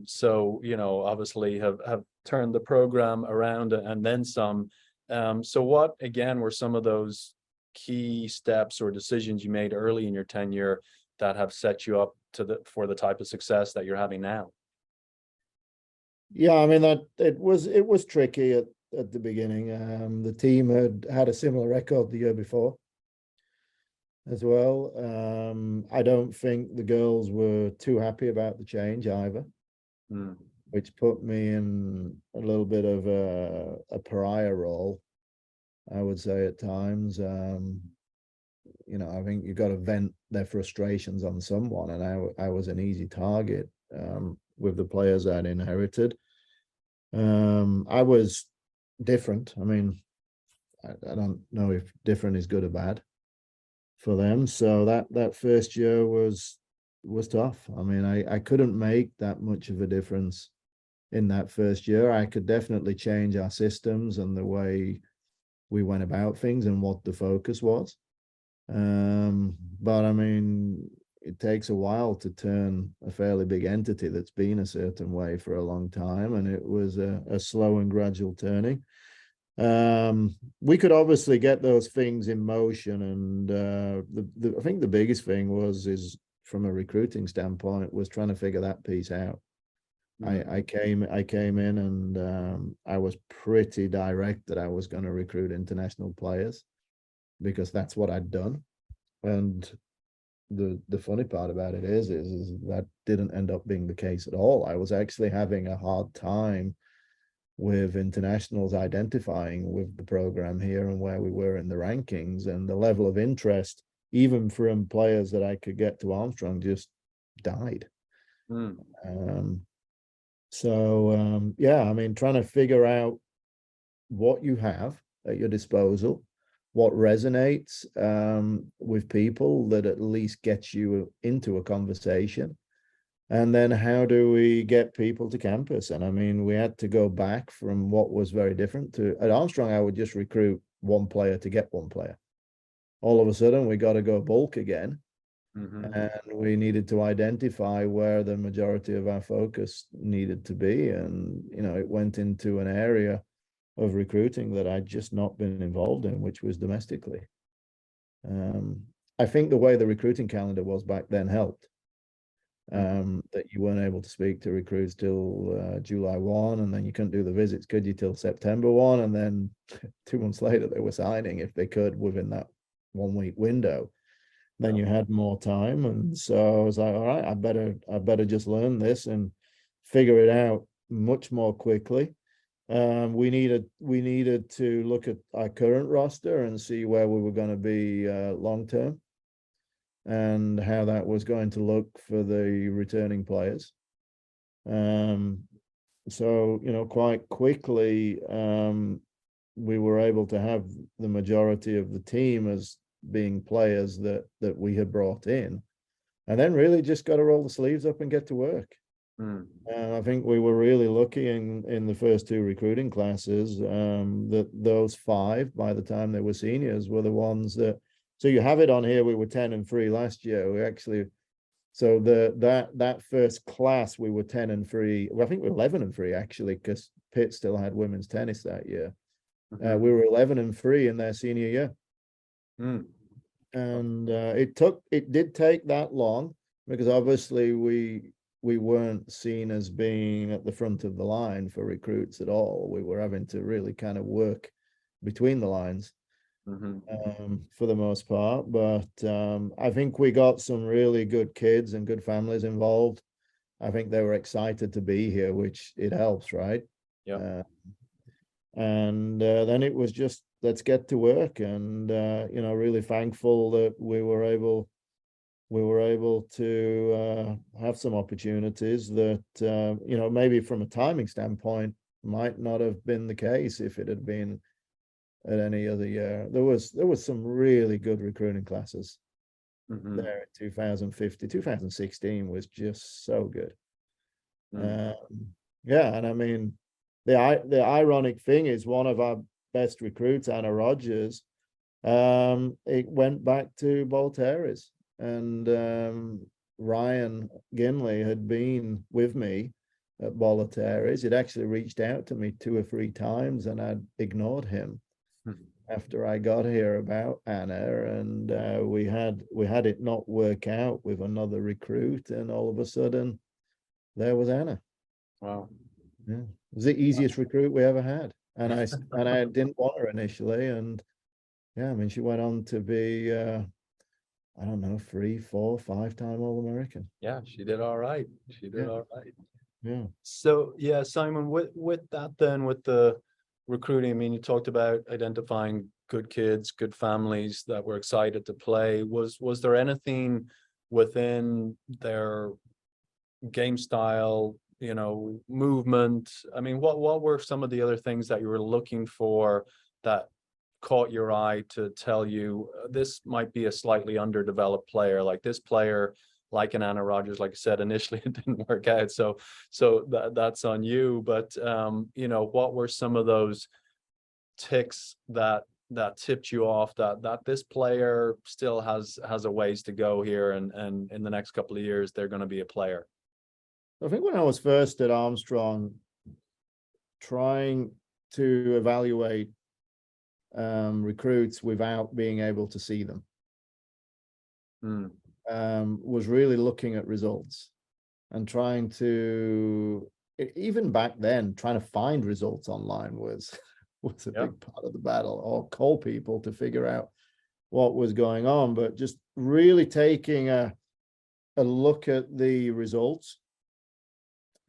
So obviously have turned the program around and then some. So what again were some of those key steps or decisions you made early in your tenure that have set you up for the type of success that you're having now? yeah, I mean that it was tricky at the beginning. The team had a similar record the year before as well. I don't think the girls were too happy about the change either, which put me in a little bit of a pariah role, I would say at times. I think you got to vent their frustrations on someone, and I was an easy target with the players I'd inherited. I was different. I mean, I don't know if different is good or bad for them. So that first year was tough. I mean, I couldn't make that much of a difference in that first year. I could definitely change our systems and the way we went about things and what the focus was. But I mean, it takes a while to turn a fairly big entity that's been a certain way for a long time, and it was a slow and gradual turning. We could obviously get those things in motion, and I think the biggest thing is from a recruiting standpoint was trying to figure that piece out. I came in and I was pretty direct that I was going to recruit international players, because that's what I'd done. And the funny part about it is that didn't end up being the case at all. I was actually having a hard time with internationals identifying with the program here and where we were in the rankings, and the level of interest, even from players that I could get to Armstrong, just died. Yeah, I mean, trying to figure out what you have at your disposal, what resonates with people that at least gets you into a conversation, and then how do we get people to campus? And I mean, we had to go back from what was very different to at Armstrong. I would just recruit one player to get one player. All of a sudden, we got to go bulk again. And we needed to identify where the majority of our focus needed to be. And, it went into an area of recruiting that I'd just not been involved in, which was domestically. I think the way the recruiting calendar was back then helped. That you weren't able to speak to recruits till July 1, and then you couldn't do the visits, could you, till September 1, and then 2 months later they were signing if they could within that 1 week window. Then you had more time, and so I was like, all right, I better just learn this and figure it out much more quickly. We needed to look at our current roster and see where we were going to be long term, and how that was going to look for the returning players. So quite quickly, we were able to have the majority of the team as being players that we had brought in, and then really just got to roll the sleeves up and get to work. I think we were really lucky in the first 2 recruiting classes that those 5, by the time they were seniors, were the ones that. So you have it on here. We were 10-3 last year. We actually, so that first class we were 10-3. Well, I think we were 11-3 actually, because Pitt still had women's tennis that year. We were 11-3 in their senior year. Mm, And it did take that long because obviously we weren't seen as being at the front of the line for recruits at all. We were having to really kind of work between the lines mhm. for the most part. But I think we got some really good kids and good families involved. I think they were excited to be here, which it helps, right? Yeah. Uh, and then it was just let's get to work, and really thankful that we were able to have some opportunities that maybe from a timing standpoint might not have been the case if it had been at any other year. There was some really good recruiting classes Mhm. there in 2015. 2016 was just so good. Mm. um, yeah, and I mean the ironic thing is one of our best recruits, Anna Rogers, it went back to Bolteri's, and Ryan Ginley had been with me at Bolteri's. He'd actually reached out to me 2 or 3 times, and I'd ignored him Mhm. after I got here about Anna, and we had it not work out with another recruit, and all of a sudden there was Anna. Wow. Yeah, it was the easiest recruit we ever had, and I didn't want her initially, and yeah, I mean she went on to be I don't know, 3, 4, 5-time All-American. Yeah, she did all right. She did Yeah, all right. yeah. So yeah, Simon, with that then, with the recruiting, I mean, you talked about identifying good kids, good families that were excited to play. Was there anything within their game style, movement? I mean, what were some of the other things that you were looking for that caught your eye to tell you this might be a slightly underdeveloped player? Like this player, like an Anna Rogers, like I said, initially it didn't work out. So that's on you. But what were some of those ticks that tipped you off that this player still has a ways to go here, and in the next couple of years they're going to be a player? I think when I was first at Armstrong, trying to evaluate recruits without being able to see them, Mm, was really looking at results and trying to, even back then, trying to find results online was was a yeah. big part of the battle, or call people to figure out what was going on. But just really taking a look at the results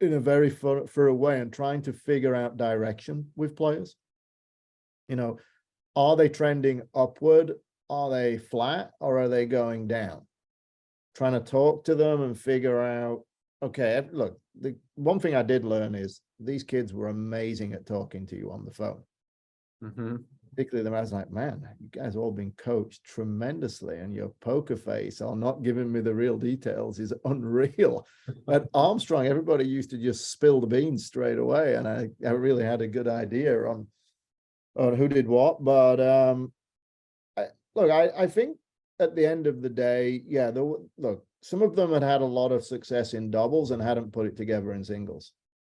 in a very thorough way and trying to figure out direction with players. Are they trending upward? Are they flat, or are they going down? Trying to talk to them and figure out, okay, look, the one thing I did learn is these kids were amazing at talking to you on the phone. Mm-hmm. Particularly the I was like, man, you guys have all been coached tremendously, and your poker face or not giving me the real details is unreal. At Armstrong, everybody used to just spill the beans straight away, and I really had a good idea on who did what. But I think at the end of the day, yeah, look, some of them had a lot of success in doubles and hadn't put it together in singles.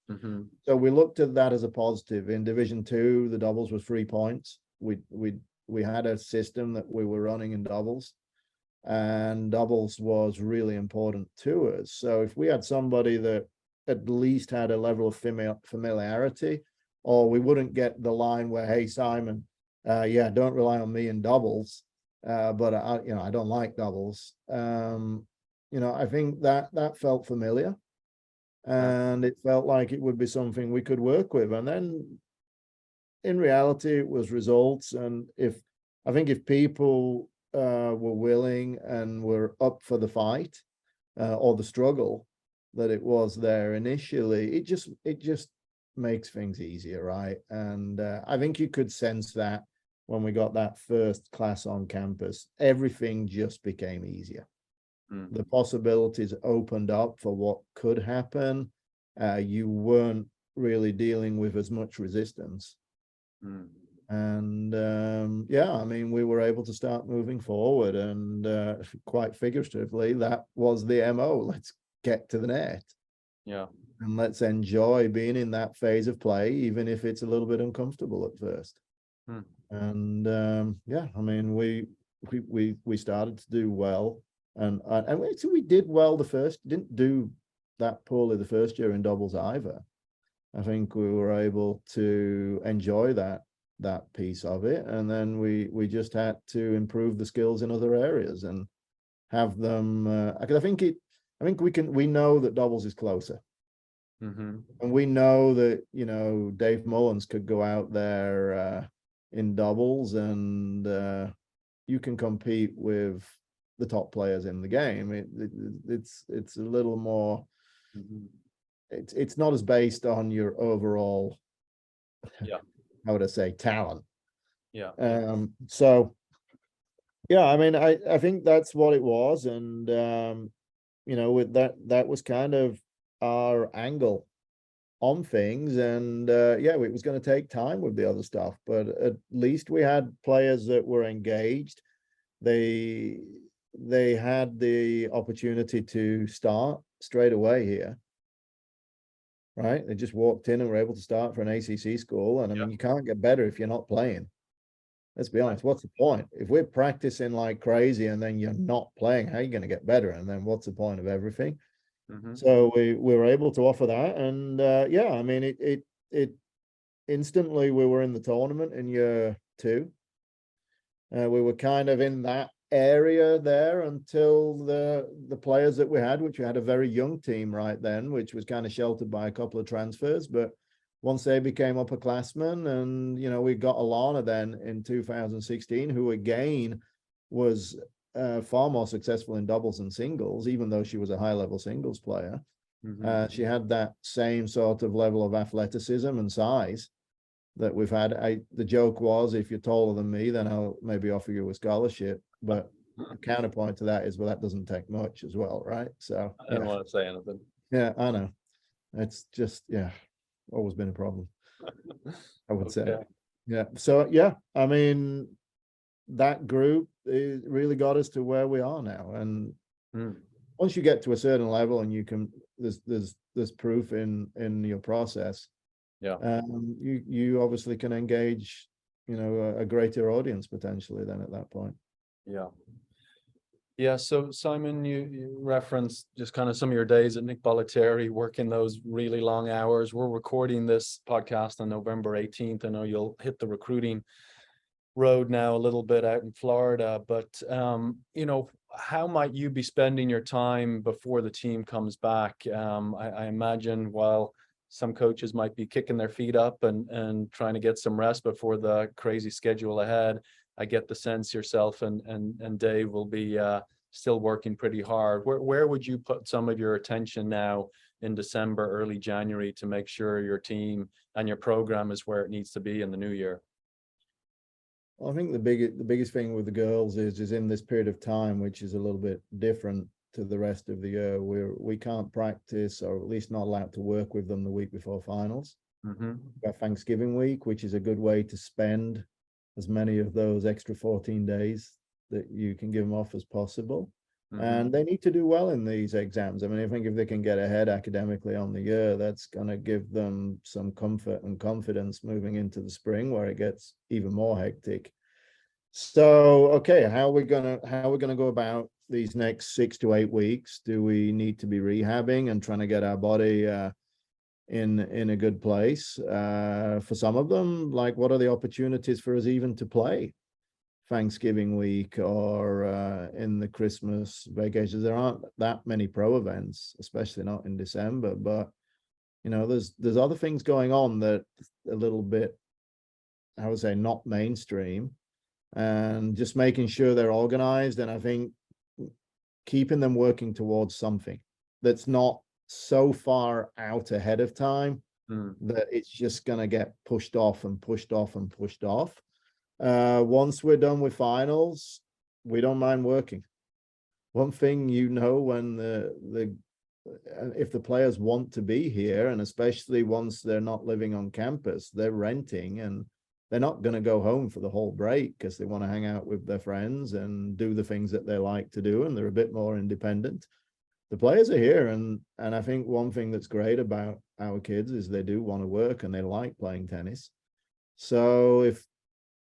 Mm-hmm. So we looked at that as a positive. In Division 2, the doubles was 3 points. We had a system that we were running in doubles, and doubles was really important to us. So if we had somebody that at least had a level of familiarity, or we wouldn't get the line where, hey, Simon, yeah, don't rely on me in doubles, but I don't like doubles. I think that felt familiar, Yeah. and it felt like it would be something we could work with. And then in reality, it was results. And I think if people were willing and were up for the fight or the struggle that it was there initially, it just makes things easier, right? And I think you could sense that when we got that first class on campus, everything just became easier. Mm. The possibilities opened up for what could happen. You weren't really dealing with as much resistance. Mm. And yeah, I mean, we were able to start moving forward, and quite figuratively, that was the MO. Let's get to the net, Yeah. and let's enjoy being in that phase of play, even if it's a little bit uncomfortable at first. Mm. And yeah, I mean, we started to do well, and we did well didn't do that poorly the first year in doubles either. I think we were able to enjoy that piece of it, and then we just had to improve the skills in other areas and have them. I think we know that doubles is closer. Mm-hmm. And we know that, Dave Mullins could go out there in doubles, and you can compete with the top players in the game. It's a little more. Mm-hmm. It's not as based on your overall. Yeah. How would I say, talent? Yeah. So, yeah, I mean, I think that's what it was, and with that was kind of our angle on things, and yeah, it was going to take time with the other stuff, but at least we had players that were engaged. They had the opportunity to start straight away here, right? They just walked in and were able to start for an ACC school, and I mean, you can't get better if you're not playing. Let's be honest, what's the point? If we're practicing like crazy and then you're not playing, how are you going to get better? And then what's the point of everything? Mm-hmm. So we were able to offer that, and yeah, I mean, it instantly we were in the tournament in year 2. We were kind of in that area there until the players that we had, which we had a very young team right then, which was kind of sheltered by a couple of transfers, but once they became upperclassmen, and we got Alana then in 2016, who again was far more successful in doubles and singles, even though she was a high-level singles player. Mm-hmm. She had that same sort of level of athleticism and size that we've had. The joke was, if you're taller than me, then I'll maybe offer you a scholarship. But the counterpoint to that is, well, that doesn't take much as well, right? So I don't want to say anything. yeah, I know. It's just, yeah, always been a problem, I would say. Yeah. So yeah, I mean, that group really got us to where we are now. And once you get to a certain level and you can, there's proof in your process. Yeah. You obviously can engage, a greater audience potentially then at that point. Yeah. Yeah. So Simon, you referenced just kind of some of your days at Nick Bollettieri, working those really long hours. We're recording this podcast on November 18th. I know you'll hit the recruiting road now a little bit out in Florida, but how might you be spending your time before the team comes back? I imagine while some coaches might be kicking their feet up and trying to get some rest before the crazy schedule ahead, I get the sense yourself and Dave will be still working pretty hard. Where would you put some of your attention now in December, early January, to make sure your team and your program is where it needs to be in the new year? I think the biggest thing with the girls is in this period of time, which is a little bit different to the rest of the year, we can't practice, or at least not allowed to work with them the week before finals. Mm-hmm. Thanksgiving week, which is a good way to spend as many of those extra 14 days that you can give them off as possible. Mm-hmm. And they need to do well in these exams. I mean, I think if they can get ahead academically on the year, that's going to give them some comfort and confidence moving into the spring, where it gets even more hectic. So, okay, how are we gonna go about these next 6 to 8 weeks? Do we need to be rehabbing and trying to get our body in a good place? For some of them, like, what are the opportunities for us even to play Thanksgiving week or in the Christmas vacations? There aren't that many pro events, especially not in December, but there's other things going on that a little bit, I would say, not mainstream, and just making sure they're organized. And I think keeping them working towards something that's not so far out ahead of time that it's just going to get pushed off and pushed off and pushed off. Once we're done with finals, we don't mind working. One thing, when if the players want to be here, and especially once they're not living on campus, they're renting, and they're not going to go home for the whole break because they want to hang out with their friends and do the things that they like to do, and they're a bit more independent. The players are here, and I think one thing that's great about our kids is they do want to work and they like playing tennis. So if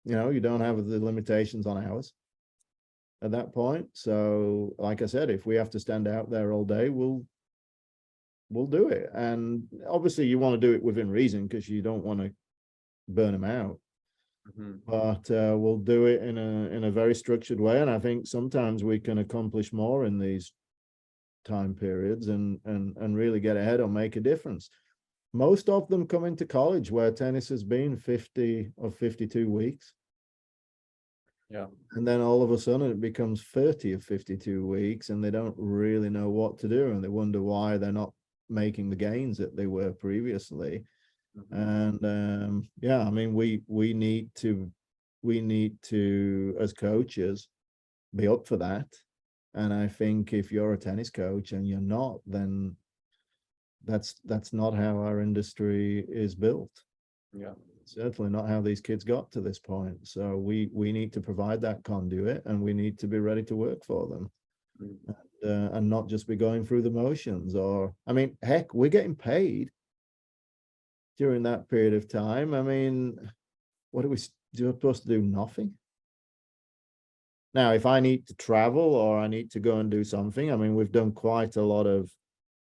you don't have the limitations on hours, at that point. So, like I said, if we have to stand out there all day, we'll do it. And obviously, you want to do it within reason because you don't want to burn them out. But we'll do it in a very structured way. And I think sometimes we can accomplish more in these time periods and really get ahead or make a difference. Most of them come into college where tennis has been 50 or 52 weeks. Yeah. And then all of a sudden it becomes 30 or 52 weeks and they don't really know what to do. And they wonder why they're not making the gains that they were previously. And yeah, I mean, we need to, as coaches, be up for that. And I think if you're a tennis coach and you're not, then that's not how our industry is built. Yeah. Certainly not how these kids got to this point. So we need to provide that conduit, and we need to be ready to work for them, and not just be going through the motions. Or, I mean, heck, we're getting paid during that period of time. I mean, what are we supposed to do? Nothing. Now, if I need to travel or I need to go and do something, I mean, we've done quite a lot of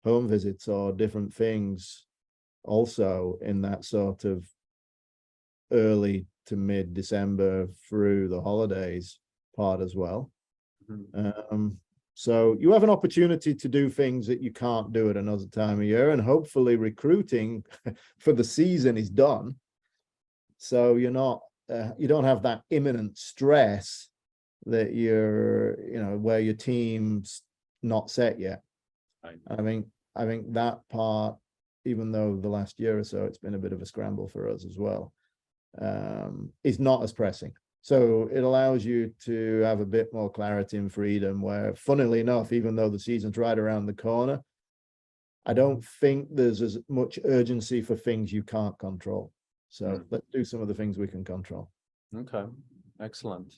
home visits or different things also in that sort of early to mid-December through the holidays part as well. So you have an opportunity to do things that you can't do at another time of year, and hopefully recruiting for the season is done. So you're not, you don't have that imminent stress that you're, where your team's not set yet. Right. I think that part, even though the last year or so it's been a bit of a scramble for us as well, is not as pressing. So it allows you to have a bit more clarity and freedom where, funnily enough, even though the season's right around the corner, I don't think there's as much urgency for things you can't control. So let's do some of the things we can control. Okay, excellent.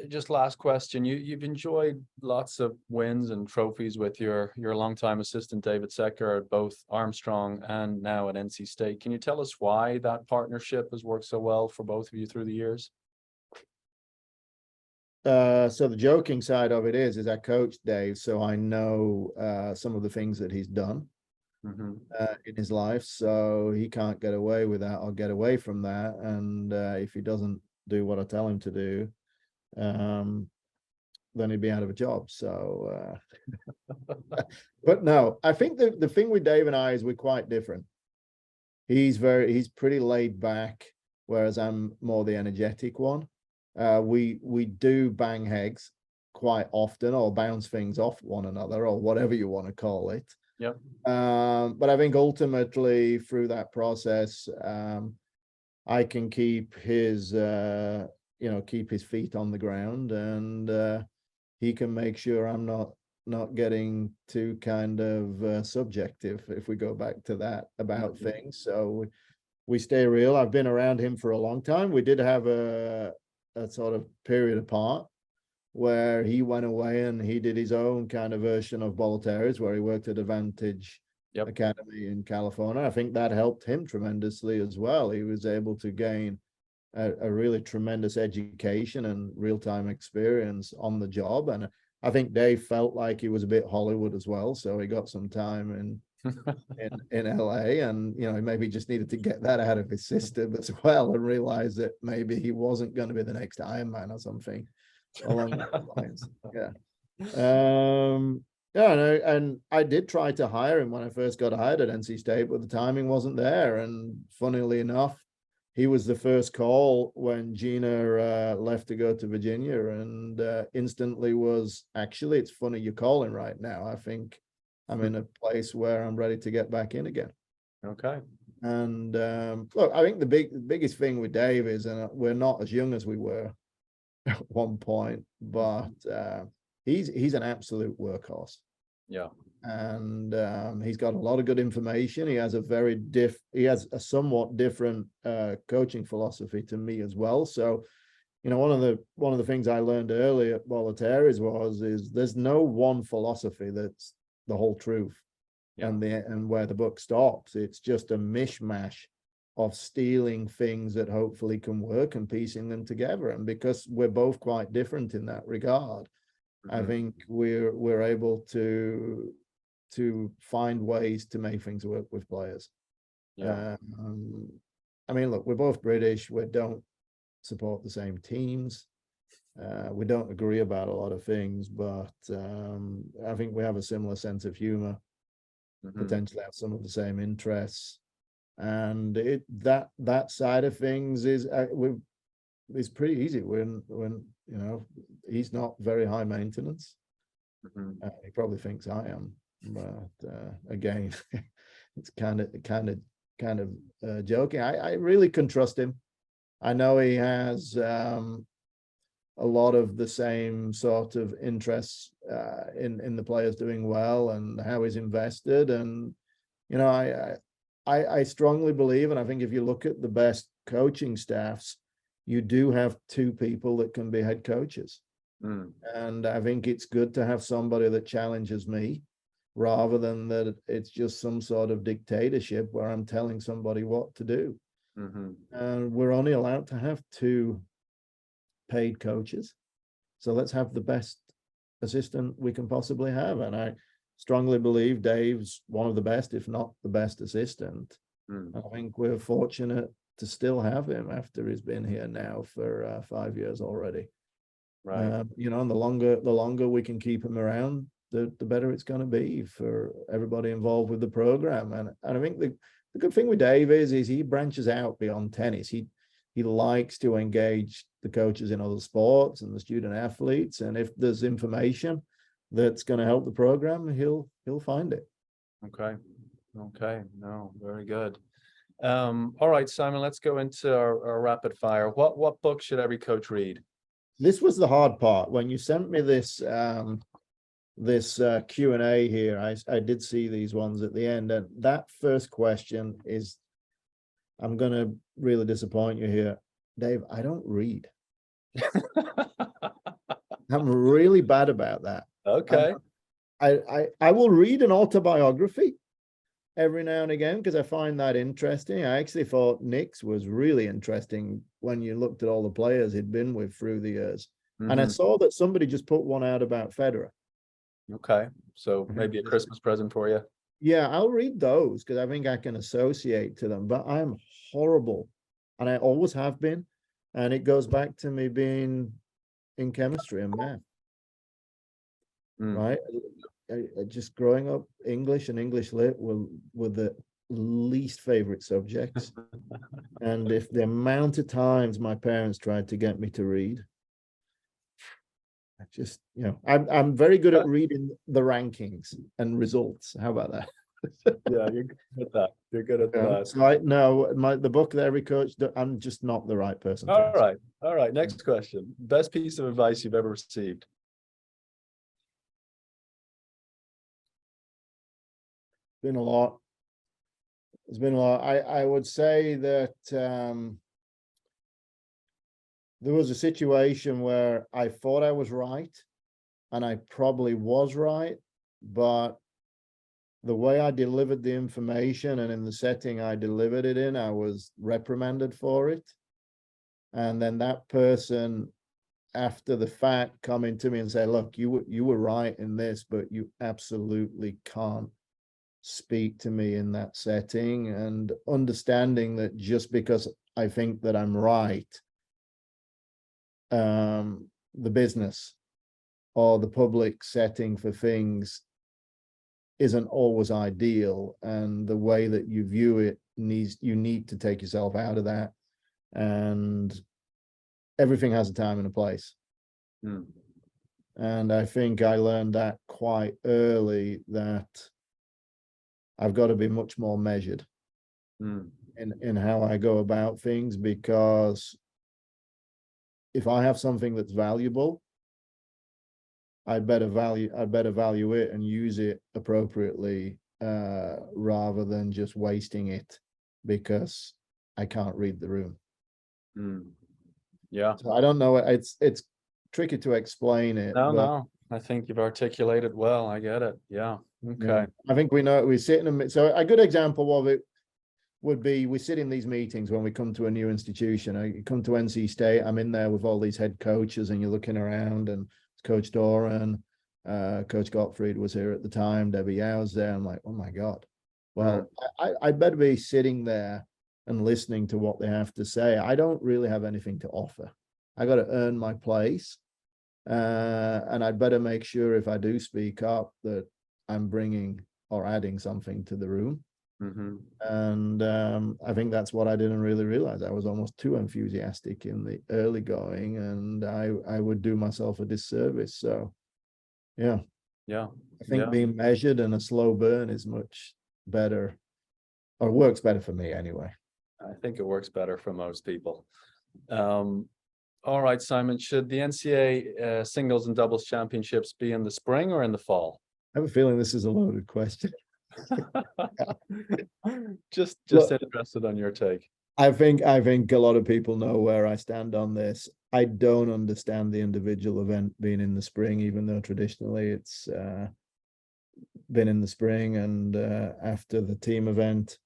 Just last question. You've enjoyed lots of wins and trophies with your longtime assistant David Secker at both Armstrong and now at NC State. Can you tell us why that partnership has worked so well for both of you through the years? So the joking side of it is I coached Dave, so I know some of the things that he's done in his life. So he can't get away with that or get away from that. And if he doesn't do what I tell him to do, then he'd be out of a job. So, but no, I think the thing with Dave and I is we're quite different. He's pretty laid back, whereas I'm more the energetic one. We do bang heads quite often, or bounce things off one another, or whatever you want to call it. Yep. But I think ultimately through that process, I can keep his keep his feet on the ground, and he can make sure I'm not getting too kind of subjective, if we go back to that, about things. So we stay real. I've been around him for a long time. We did have a sort of period apart where he went away and he did his own kind of version of Bollettieri's, where he worked at Advantage Academy in California. I think that helped him tremendously as well. He was able to gain a really tremendous education and real-time experience on the job. And I think Dave felt like he was a bit Hollywood as well. So he got some time in LA, and, he maybe just needed to get that out of his system as well, and realize that maybe he wasn't going to be the next Iron Man or something along those lines. Yeah. And I did try to hire him when I first got hired at NC State, but the timing wasn't there. And funnily enough, he was the first call when Gina left to go to Virginia, and instantly was, actually, it's funny you're calling right now. I think I'm in a place where I'm ready to get back in again. Okay. And look, I think the biggest thing with Dave is, and we're not as young as we were at one point, but he's an absolute workhorse. Yeah. And he's got a lot of good information. He has a somewhat different coaching philosophy to me as well. So, one of the things I learned early at Bollettieri's is there's no one philosophy that's the whole truth, and where the book stops. It's just a mishmash stealing things that hopefully can work and piecing them together. And because we're both quite different in that regard, I think we're able to find ways to make things work with players. Yeah. I mean, look, we're both British. We don't support the same teams. We don't agree about a lot of things, but I think we have a similar sense of humor, potentially have some of the same interests. And that side of things is pretty easy when you know, he's not very high maintenance. He probably thinks I am, but again, it's kind of joking. I really can trust him. I know he has a lot of the same sort of interests in the players doing well and how he's invested. And you know, I strongly believe, and I think if you look at the best coaching staffs, you do have two people that can be head coaches. And I think it's good to have somebody that challenges me rather than that it's just some sort of dictatorship where I'm telling somebody what to do. And we're only allowed to have two paid coaches. So let's have the best assistant we can possibly have. And I strongly believe Dave's one of the best, if not the best assistant. I think we're fortunate to still have him after he's been here now for 5 years already. Right. You know, and the longer we can keep him around, the better it's going to be for everybody involved with the program. And I think the good thing with Dave is he branches out beyond tennis. He likes to engage the coaches in other sports and the student athletes. And if there's information that's going to help the program, he'll find it. Okay. No, very good. All right, Simon, let's go into our rapid fire. What book should every coach read? This was the hard part. When you sent me this Q&A here, I did see these ones at the end, and that first question is, I'm going to really disappoint you here, Dave. I don't read. I'm really bad about that. Okay. I will read an autobiography every now and again because I find that interesting. I actually thought Nick's was really interesting when you looked at all the players he'd been with through the years. And I saw that somebody just put one out about Federer. Okay, so maybe a Christmas present for you. Yeah, I'll read those because I think I can associate to them, but I'm horrible, and I always have been. And it goes back to me being in chemistry and math, right? Just growing up, English and English lit were the least favorite subjects. And if the amount of times my parents tried to get me to read, I just, you know, I'm very good at reading the rankings and results. How about that? Yeah, you're good at that. You're good at that. So the book that every coach, I'm just not the right person. All right. Next question. Best piece of advice you've ever received? Been a lot. There's been a lot. I would say that there was a situation where I thought I was right, and I probably was right, but the way I delivered the information and in the setting I delivered it in, I was reprimanded for it. And then that person, after the fact, coming to me and say, look, you were right in this, but you absolutely can't speak to me in that setting. And understanding that just because I think that I'm right, the business or the public setting for things isn't always ideal, and the way that you view it you need to take yourself out of that, and everything has a time and a place. And I think I learned that quite early, that I've got to be much more measured in how I go about things, because if I have something that's valuable, I'd better value it and use it appropriately, rather than just wasting it because I can't read the room. Yeah. So I don't know. It's tricky to explain it. No. I think you've articulated well. I get it. Yeah. Okay. Yeah. I think we know we sit in a, so a good example of it would be, we sit in these meetings when we come to a new institution. I come to NC State, I'm in there with all these head coaches, and you're looking around, and Coach Doran, Coach Gottfried was here at the time, Debbie Yow's there. I'm like, oh my God. Well, I better be sitting there and listening to what they have to say. I don't really have anything to offer. I got to earn my place. And I'd better make sure if I do speak up that I'm bringing or adding something to the room. And I think that's what I didn't really realize. I was almost too enthusiastic in the early going, and I would do myself a disservice. So yeah. I think being measured and a slow burn is much better, or works better for me anyway. I think it works better for most people. All right, Simon, should the NCAA singles and doubles championships be in the spring or in the fall? I have a feeling this is a loaded question. Just Look, interested on your take. I think a lot of people know where I stand on this. I don't understand the individual event being in the spring, even though traditionally it's been in the spring. And after the team event,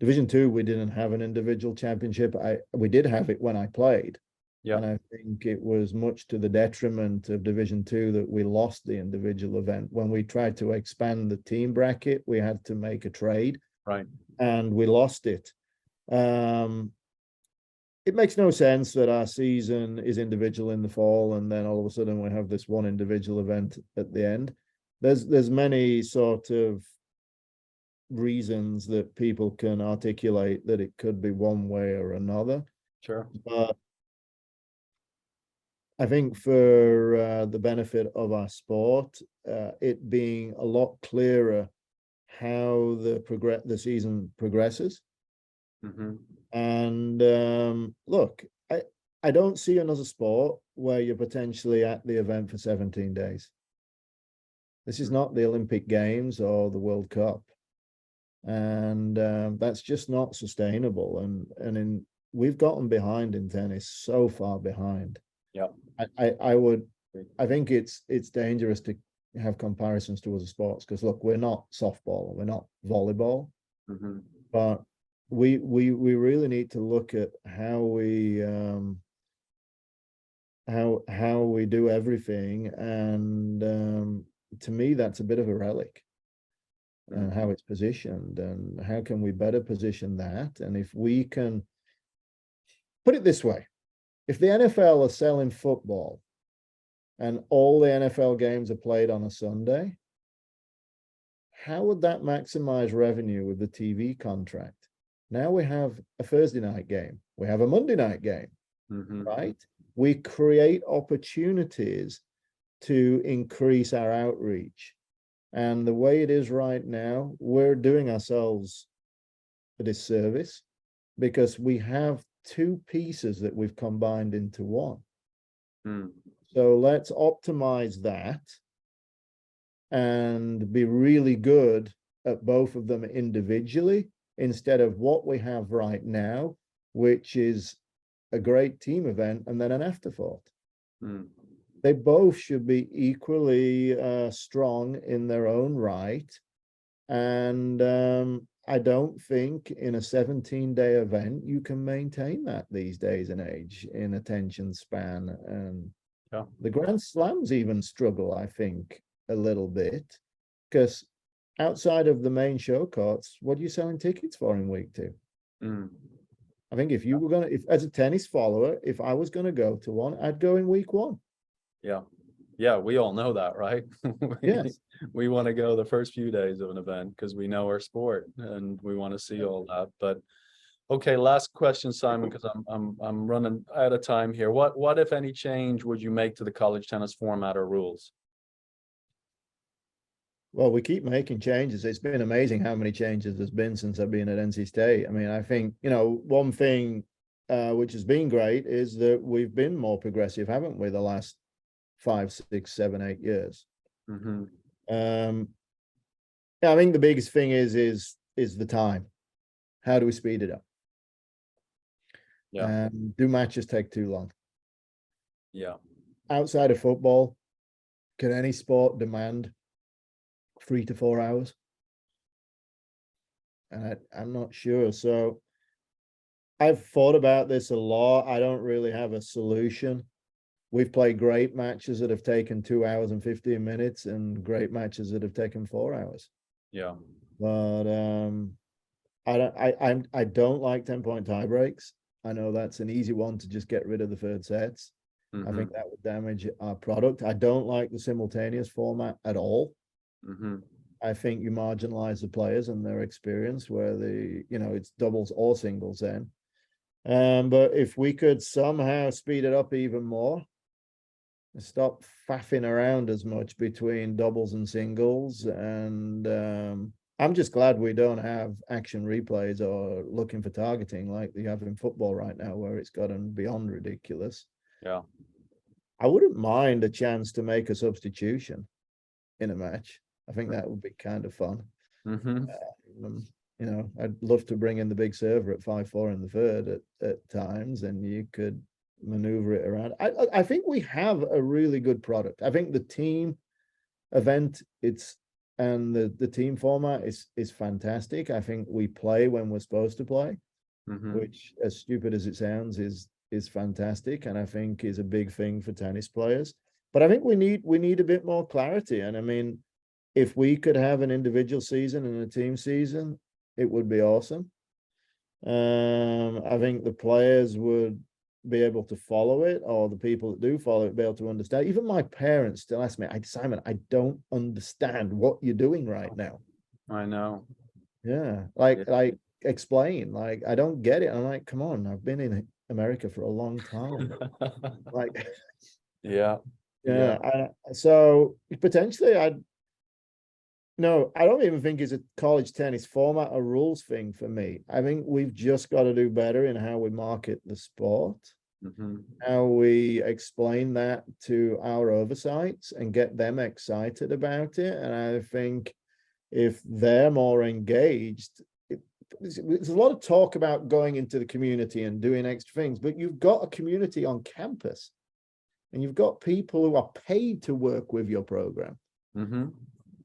Division 2, we didn't have an individual championship. We did have it when I played. Yeah. And I think it was much to the detriment of Division 2 that we lost the individual event. When we tried to expand the team bracket, we had to make a trade. Right. And we lost it. It makes no sense that our season is individual in the fall, and then all of a sudden we have this one individual event at the end. There's many sort of reasons that people can articulate that it could be one way or another. Sure. But I think for the benefit of our sport, it being a lot clearer how the season progresses. And look, I don't see another sport where you're potentially at the event for 17 days. This is not the Olympic Games or the World Cup. And that's just not sustainable. And we've gotten behind in tennis, so far behind. Yeah. I think it's dangerous to have comparisons to other sports, because look, we're not softball, we're not volleyball, but we really need to look at how we do everything. And to me, that's a bit of a relic. And how it's positioned, and how can we better position that. And if we can put it this way, if the NFL are selling football and all the NFL games are played on a Sunday, how would that maximize revenue with the TV contract? Now we have a Thursday night game, we have a Monday night game, right? We create opportunities to increase our outreach. And the way it is right now, we're doing ourselves a disservice, because we have two pieces that we've combined into one. So let's optimize that and be really good at both of them individually, instead of what we have right now, which is a great team event and then an afterthought. They both should be equally strong in their own right. And I don't think in a 17-day event you can maintain that these days and age in attention span. And the Grand Slams even struggle, I think, a little bit, because outside of the main show courts, what are you selling tickets for in week 2? I think if you were going to, if as a tennis follower, if I was going to go to one, I'd go in week 1. Yeah, we all know that, right? Yes. We want to go the first few days of an event because we know our sport and we want to see all that. But okay, last question, Simon, because I'm running out of time here. What if any change would you make to the college tennis format or rules? Well, we keep making changes. It's been amazing how many changes there's been since I've been at NC State. I mean, I think, one thing which has been great is that we've been more progressive, haven't we, the last 5, 6, 7, 8 years. I think the biggest thing is the time. How do we speed it up? Do matches take too long? Outside of football, can any sport demand 3 to 4 hours? And I'm not sure. So I've thought about this a lot. I don't really have a solution. We've played great matches that have taken 2 hours and 15 minutes and great matches that have taken 4 hours. Yeah. But I don't like 10-point tie breaks. I know that's an easy one to just get rid of the third sets. I Mm-hmm. think that would damage our product. I don't like the simultaneous format at all. Mm-hmm. I think you marginalize the players and their experience where it's doubles or singles then. But if we could somehow speed it up even more, stop faffing around as much between doubles and singles, and I'm just glad we don't have action replays or looking for targeting like they have in football right now, where it's gotten beyond ridiculous. Yeah. I wouldn't mind a chance to make a substitution in a match. I think that would be kind of fun. Mm-hmm. I'd love to bring in the big server at 5-4 in the third at times, and you could maneuver it around. I think we have a really good product. I think the team event and the team format is fantastic. I think we play when we're supposed to play, Mm-hmm. which, as stupid as it sounds, is fantastic, and I think is a big thing for tennis players. But I think we need a bit more clarity. And I mean, if we could have an individual season and a team season, it would be awesome. I think the players would be able to follow it, or the people that do follow it be able to understand. Even my parents still ask me, Simon, I don't understand what you're doing right now. I know. Yeah, like explain. Like, I don't get it. I'm like, come on, I've been in America for a long time. Like, Yeah. yeah. So potentially, no, I don't even think it's a college tennis format or rules thing for me. I think we've just got to do better in how we market the sport, Mm-hmm. how we explain that to our oversights and get them excited about it. And I think if they're more engaged, there's a lot of talk about going into the community and doing extra things, but you've got a community on campus and you've got people who are paid to work with your program. Mm-hmm.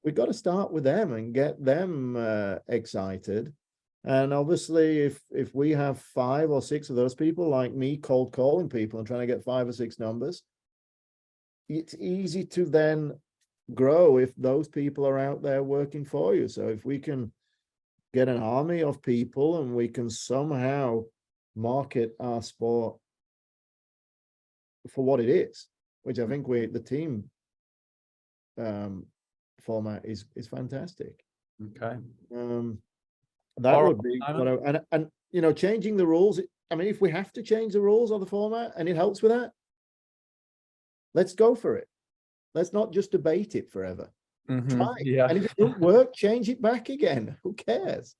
We've got to start with them and get them excited. And obviously, if we have 5 or 6 of those people, like me, cold calling people and trying to get 5 or 6 numbers, it's easy to then grow if those people are out there working for you. So if we can get an army of people and we can somehow market our sport for what it is, which I think the team format is fantastic. Okay. That All would right, be Simon. what and changing the rules. I mean, if we have to change the rules of the format and it helps with that, let's go for it. Let's not just debate it forever. Mm-hmm. Try. Yeah. And if it doesn't work, change it back again. Who cares?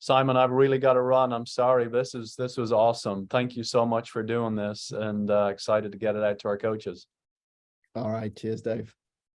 Simon, I've really got to run. I'm sorry. This was awesome. Thank you so much for doing this, and excited to get it out to our coaches. All right. Cheers, Dave.